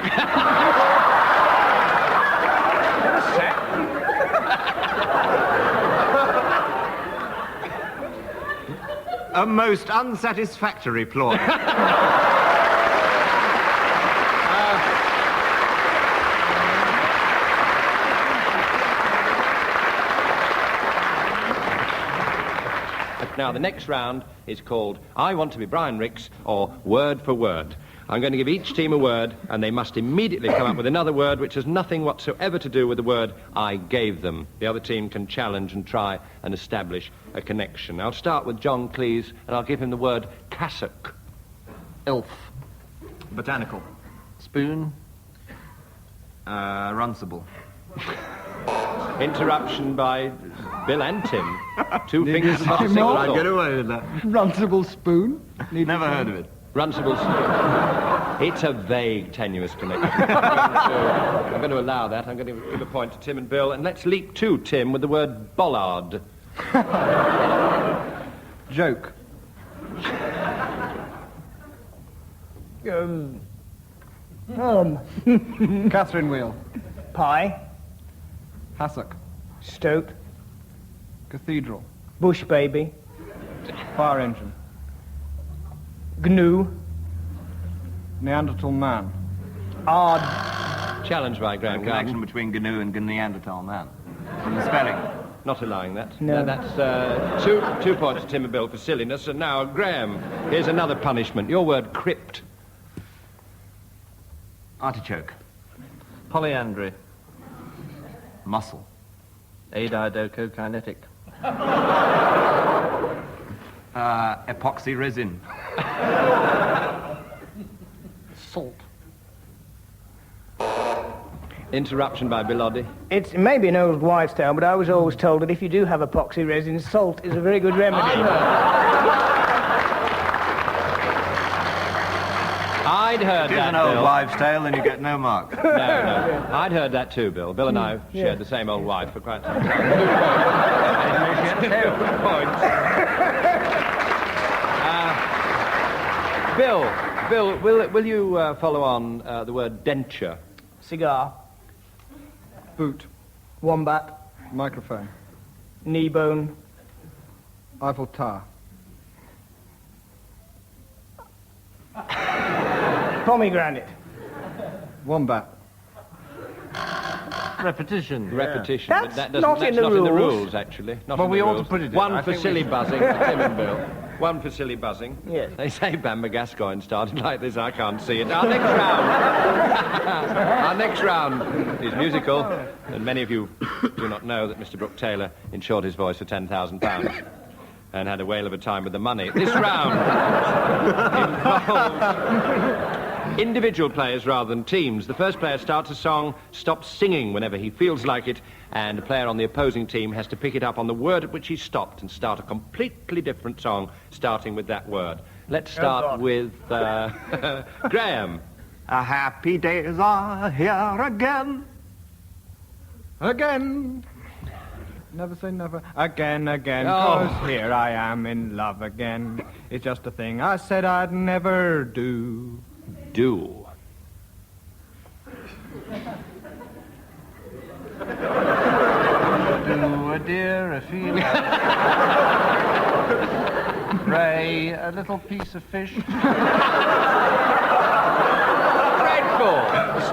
A most unsatisfactory ploy. Now, the next round is called I Want to Be Brian Ricks, or Word for Word. I'm going to give each team a word, and they must immediately come up with another word which has nothing whatsoever to do with the word I gave them. The other team can challenge and try and establish a connection. I'll start with John Cleese, and I'll give him the word cassock. Elf. Botanical. Spoon. Runcible. Interruption by Bill and Tim. 2 fingers above a single I'd thought. get away with that. Runcible spoon? Never heard of it. Runcible spoon. It's a vague, tenuous connection. I'm going to allow that. I'm going to give a point to Tim and Bill. And let's leap to Tim with the word bollard. Joke. Catherine wheel. Pie. Hassock. Stoat. Cathedral. Bush baby. Fire engine. Gnu. Neanderthal man. Odd. Challenged by Graham Connection Garden. between GNU and Neanderthal man. From the spelling. Not allowing that. No. That's 2 points to Tim and Bill for silliness. And now, Graham, here's another punishment. Your word crypt. Artichoke. Polyandry. Muscle. Adidocokinetic. Epoxy resin. Salt. Interruption by Bilodi. It's maybe an old wives' tale, but I was always told that if you do have epoxy resin, salt is a very good remedy. I'd heard It is that, an old Bill. wives' tale and you get no mark. No. I'd heard that too, Bill. Bill and I have shared the same old wife for quite some time. 2 points. Bill, Bill, will you follow on the word denture? Cigar. Boot. Wombat. Microphone. Knee bone. Eiffel Tower. Pomegranate. Wombat. Repetition. Repetition. That's But not in the not in the rules. rules, actually. Not Well, in we the ought to rules. put it in. One I for think silly we- buzzing for Tim and Bill. One for silly buzzing. Yes. They say Bamber Gascoigne started like this. I can't see it. Our next round. Our next round is musical, and many of you do not know that Mr. Brooke-Taylor insured his voice for £10,000 and had a whale of a time with the money. This round involves individual players rather than teams. The first player starts a song, stops singing whenever he feels like it, and a player on the opposing team has to pick it up on the word at which he stopped and start a completely different song starting with that word. Let's start with Graham. Happy days are here again. Again. Never say never. Again, again. Oh. 'Cause here I am in love again. It's just a thing I said I'd never do. Do. Do a deer a feeling. Ray, a little piece of fish. Dreadful.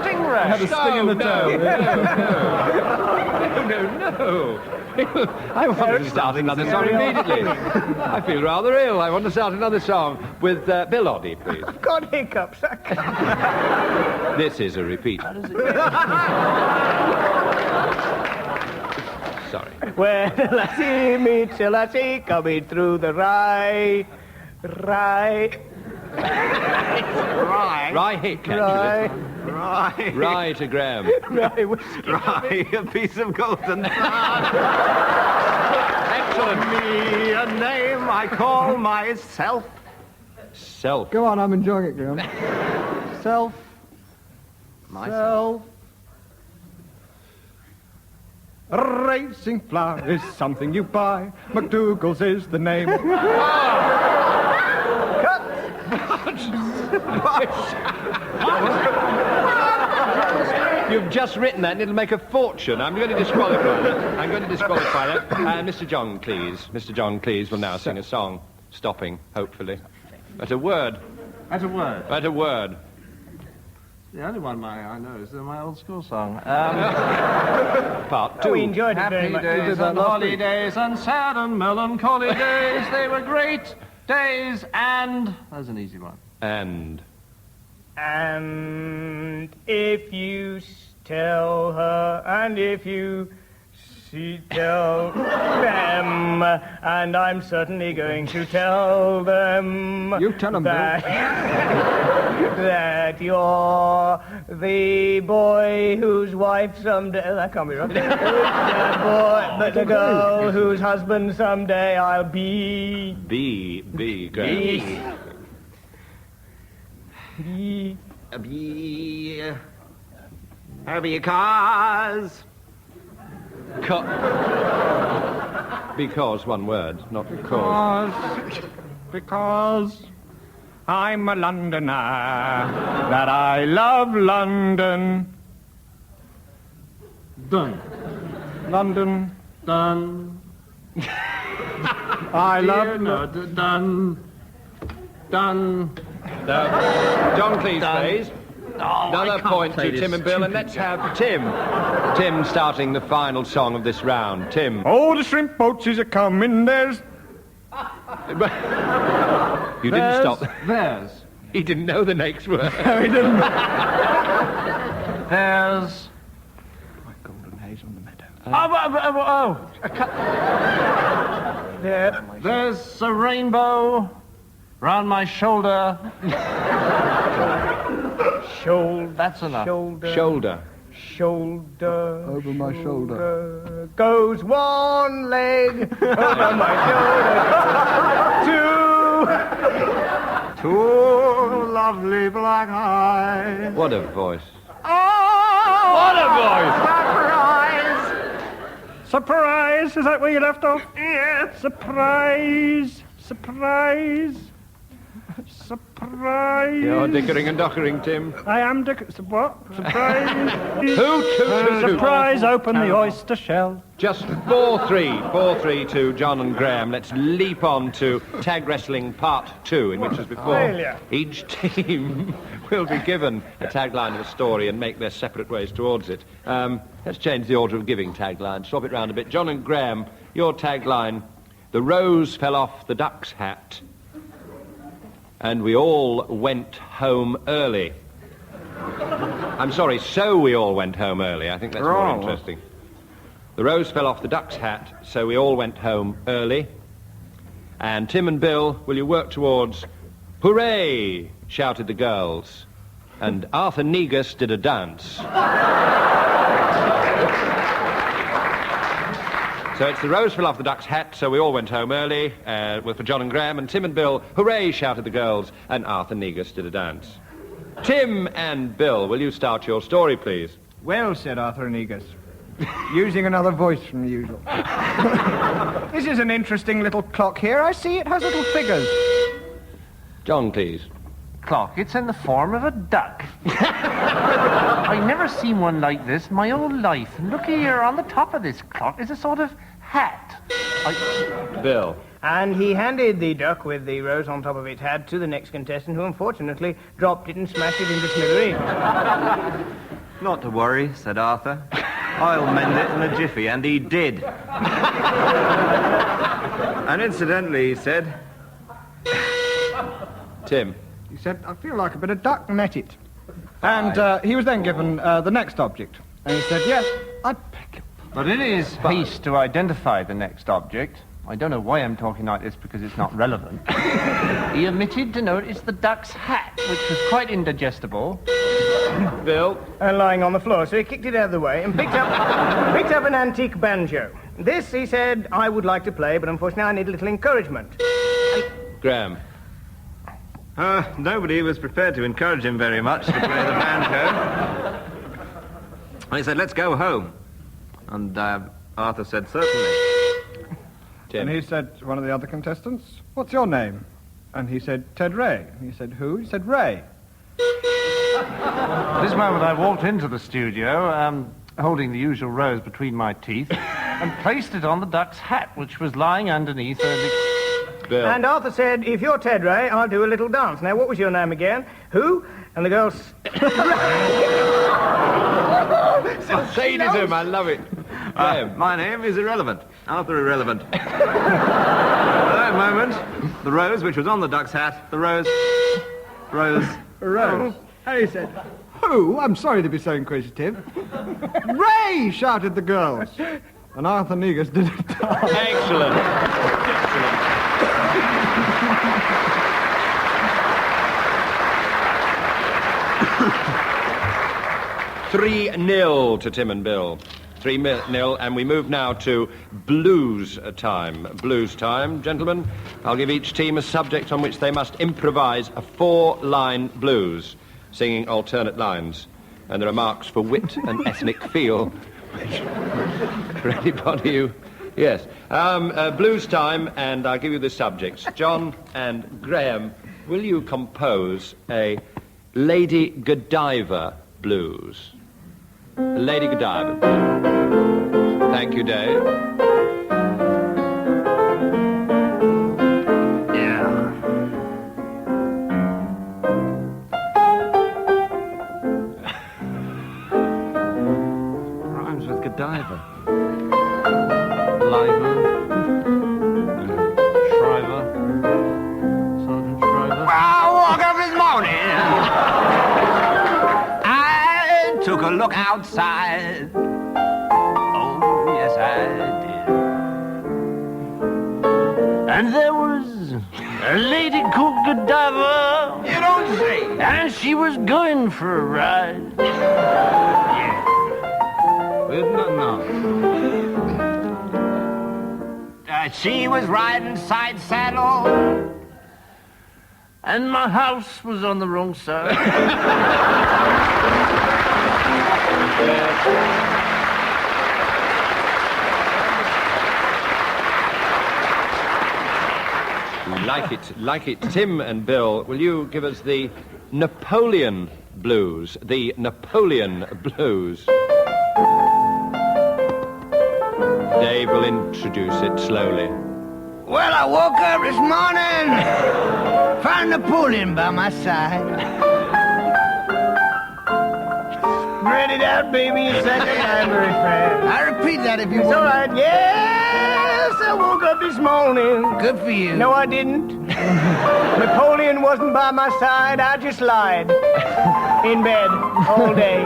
Stingray. Had a sting in the toe. No. I want to start another song immediately. I feel rather ill. I want to start another song with Bill Oddie, please. I've got hiccups. This is a repeat. Sorry. When I see me till I see coming through the rye. Rye hick, actually. Rye to Graham. Rye whiskey. Rye, a piece of golden sand. Excellent. Me a name I call myself. Self. Go on, I'm enjoying it, Graham. Self. Myself. A racing flower is something you buy. McDougal's is the name. You've just written that and it'll make a fortune. I'm going to disqualify that. Mr. John Cleese. Mr. John Cleese will now sing a song, stopping, hopefully. At a word. That's a word. At a word. The only one I know is my old school song. Part two. We enjoyed it very Happy much. days and holidays and sad and melancholy days. They were great days and... That's an easy one. And if you tell her, and if you tell them, and I'm certainly going to tell them. You tell them, Bill. That you're the boy whose wife someday... That can't be right. But the girl whose husband someday I'll be... B, Graham. Have your cars. Because, one word, not because. Because I'm a Londoner, that I love London. Done. London. Done. I love... Done. Done. John Cleese plays. Another point to Tim and Bill, and let's have Tim. Tim starting the final song of this round. Tim. Oh, the shrimp boats is a-coming, there's... You didn't stop. There's. He didn't know the next word. No, he didn't. There's... My golden haze on the meadow. There's a rainbow round my shoulder. That's enough. Shoulder. Over my shoulder. Goes one leg over my shoulder. Two lovely black eyes. What a voice. Oh! What a voice! Surprise! Is that where you left off? Yes. Surprise! Surprise! You're dickering and dockering, Tim. I am what? Surprise! Hoot. Surprise, open the oyster shell. Just 4-3 to John and Graham. Let's leap on to Tag Wrestling Part 2, in which, as before, Failure. each team will be given a tagline of a story and make their separate ways towards it. Let's change the order of giving taglines. Swap it round a bit. John and Graham, your tagline: the rose fell off the duck's hat, and we all went home early. I'm sorry, so we all went home early. I think that's more interesting. The rose fell off the duck's hat, so we all went home early. And Tim and Bill, will you work towards hooray, shouted the girls. And Arthur Negus did a dance. So it's the rose fell off the duck's hat, so we all went home early, for John and Graham, and Tim and Bill, hooray, shouted the girls, and Arthur Negus did a dance. Tim and Bill, will you start your story, please? Well, said Arthur Negus, using another voice from the usual. This is an interesting little clock here. I see it has little figures. John, please. Clock. It's in the form of a duck. I've never seen one like this my whole life. And look here, on the top of this clock is a sort of hat. Bill. And he handed the duck with the rose on top of its hat to the next contestant, who unfortunately dropped it and smashed it into smithereens. Not to worry, said Arthur. I'll mend it in a jiffy, and he did. And incidentally, he said... Tim. He said, I feel like a bit of duck, net it. And he was then given the next object. And he said, yes, I beg your pardon. But in his haste to identify the next object, I don't know why I'm talking like this because it's not relevant, he omitted to notice the duck's hat, which was quite indigestible. Bill. And lying on the floor, so he kicked it out of the way and picked up an antique banjo. This, he said, I would like to play, but unfortunately I need a little encouragement. Graham. Nobody was prepared to encourage him very much to play the banjo. I said, let's go home. And Arthur said, certainly. Tim. And he said to one of the other contestants, what's your name? And he said, Ted Ray. And he said, who? He said, Ray. At this moment I walked into the studio, holding the usual rose between my teeth, and placed it on the duck's hat, which was lying underneath Bill. And Arthur said, if you're Ted Ray, I'll do a little dance. Now, what was your name again? Who? And the girls... Say it to him, I love it. My name is Irrelevant. Arthur Irrelevant. At that moment, the rose, which was on the duck's hat, the rose... Rose. And he said, who? I'm sorry to be so inquisitive. Ray, shouted the girls. And Arthur Negus did it. Excellent. Excellent. 3-0 to Tim and Bill. 3-0, and we move now to blues time. Blues time, gentlemen. I'll give each team a subject on which they must improvise a 4-line blues, singing alternate lines. And there are marks for wit and ethnic feel. For anybody who... Yes. Blues time, and I'll give you the subjects. John and Graham, will you compose a Lady Godiva blues? Lady Godiva blues. Thank you, Dave. Yeah. Rhymes with Godiva. Liver, Shriver, Sergeant Shriver. I woke up this morning. I took a look outside. Oh, yes, I did. And there was a lady called Godiva. You don't say. And she was going for a ride. Yeah. With nothing else. She was riding side saddle, And my house was on the wrong side. Like it. Tim and Bill, will you give us the Napoleon blues? The Napoleon blues. Dave will introduce it slowly. Well, I woke up this morning, found Napoleon by my side. Spread it out, baby, a second time very fast. I repeat that if you want. It's all right. Yes, I woke up this morning. Good for you. No, I didn't. Napoleon wasn't by my side. I just lied in bed all day.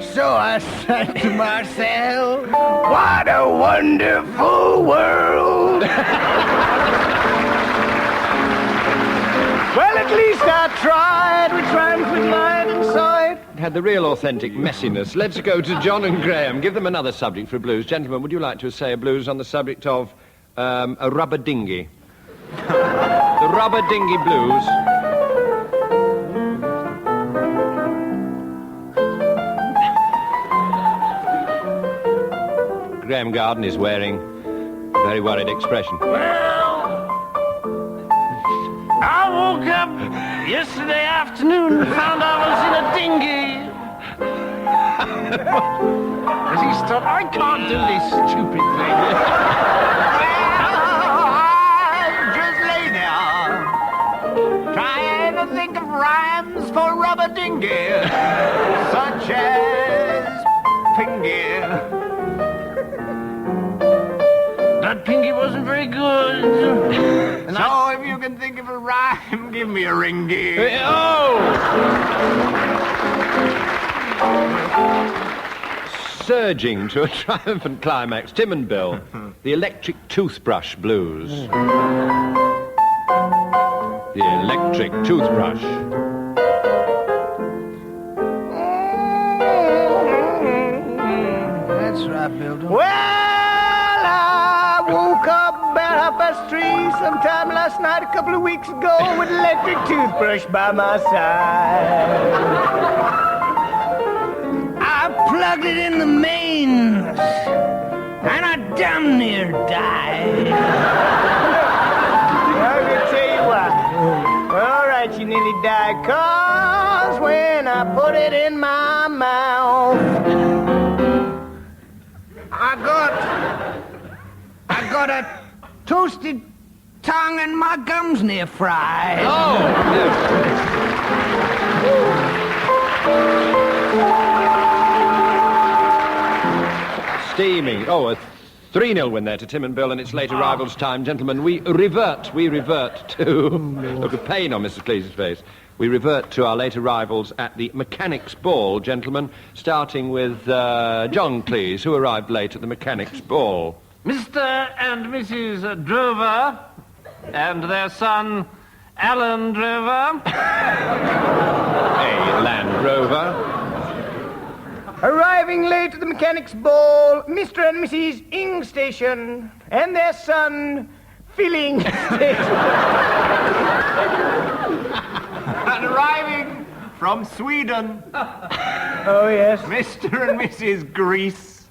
So I said to myself, what a wonderful world. Well, at least I tried with triumphant mind and saw it. Had the real authentic messiness. Let's go to John and Graham. Give them another subject for a blues. Gentlemen, would you like to say a blues on the subject of a rubber dinghy? The rubber dinghy blues. Graham Garden is wearing a very worried expression. Well, I woke up yesterday afternoon and found I was in a dinghy. As he stopped, I can't do this stupid thing. I just lay there, trying to think of rhymes for rubber dinghy, such as pingy. That pinky wasn't very good. So if you can think of a rhyme, give me a ringy. Surging to a triumphant climax, Tim and Bill, the electric toothbrush blues. The electric toothbrush. That's right, Bill. Well, I woke up about 3:30 sometime last night, a couple of weeks ago, with an electric toothbrush by my side. I plugged it in the mains, and I damn near died. I can tell you what. All right, you nearly died, 'cause when I put it in my mouth, I got a toasted tongue and my gums near fried. Steaming. Oh, a 3-0 win there to Tim and Bill, and it's late arrivals time. Gentlemen, we revert to... Look at pain on Mrs. Cleese's face. We revert to our late arrivals at the Mechanics' Ball, gentlemen, starting with John Cleese, who arrived late at the Mechanics' Ball. Mr. and Mrs. Drover and their son, Alan Drover. A Land Rover. Arriving late at the Mechanics' Ball, Mr. and Mrs. Ing Station and their son, Filling Station. And arriving from Sweden. Oh, yes. Mr. and Mrs. Grease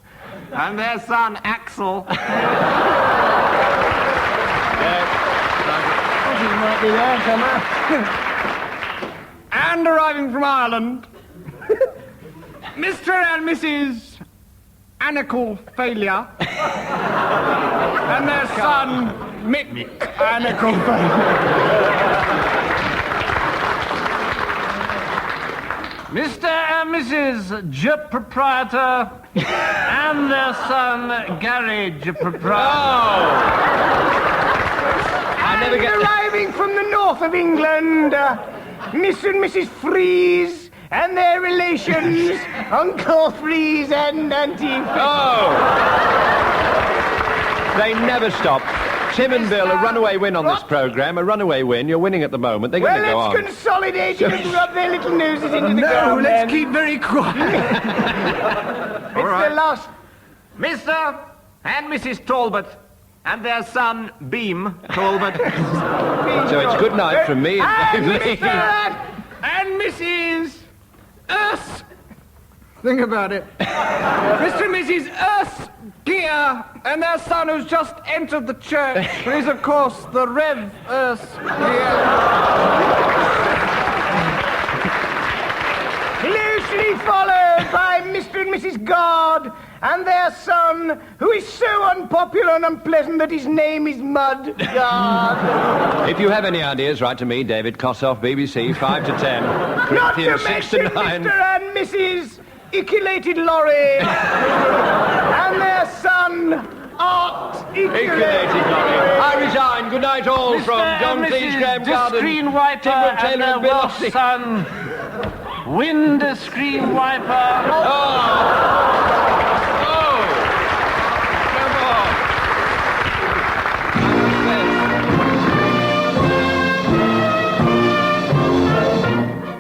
and their son, Axel. Might be there somewhere. And arriving from Ireland, Mr. and Mrs. Anacle Failure and their son, Mick Anacle Failure. Mr. and Mrs. J Proprietor and their son, Garage Proprietor. Arriving from the north of England, Mr. and Mrs. Freeze and their relations, Uncle Freeze and Auntie Freeze. They never stop. Tim and Bill, a runaway win on this programme, a runaway win. You're winning at the moment. They're going to go on. Well, let's consolidate and rub their little noses into the ground. No, let's then. keep very quiet. It's the last. Mr. and Mrs. Talbot and their son, Beam Talbot. So it's good night from me and Dave Lee. And Mrs. Think about it. Mr. and Mrs. Gia and their son who's just entered the church is, of course, the Rev. Closely followed by Mr. and Mrs. Guard and their son, who is so unpopular and unpleasant that his name is Mud Guard. If you have any ideas, write to me, David Kossoff, BBC, 5 to 10. Not to Corinthians 6 mention to 9. Mr. and Mrs. Iculated Lorry and their son, Art Iculated Lorry. I resign. Good night, all, from John Cleese, Graham Garden, Screen wiper Tim Brooke-Taylor and Bill Welsh Oxley. son. Wind a screen wiper.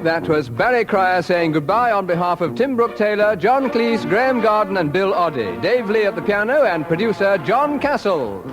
That was Barry Cryer saying goodbye on behalf of Tim Brooke-Taylor, John Cleese, Graham Garden and Bill Oddie. Dave Lee at the piano and producer John Castle.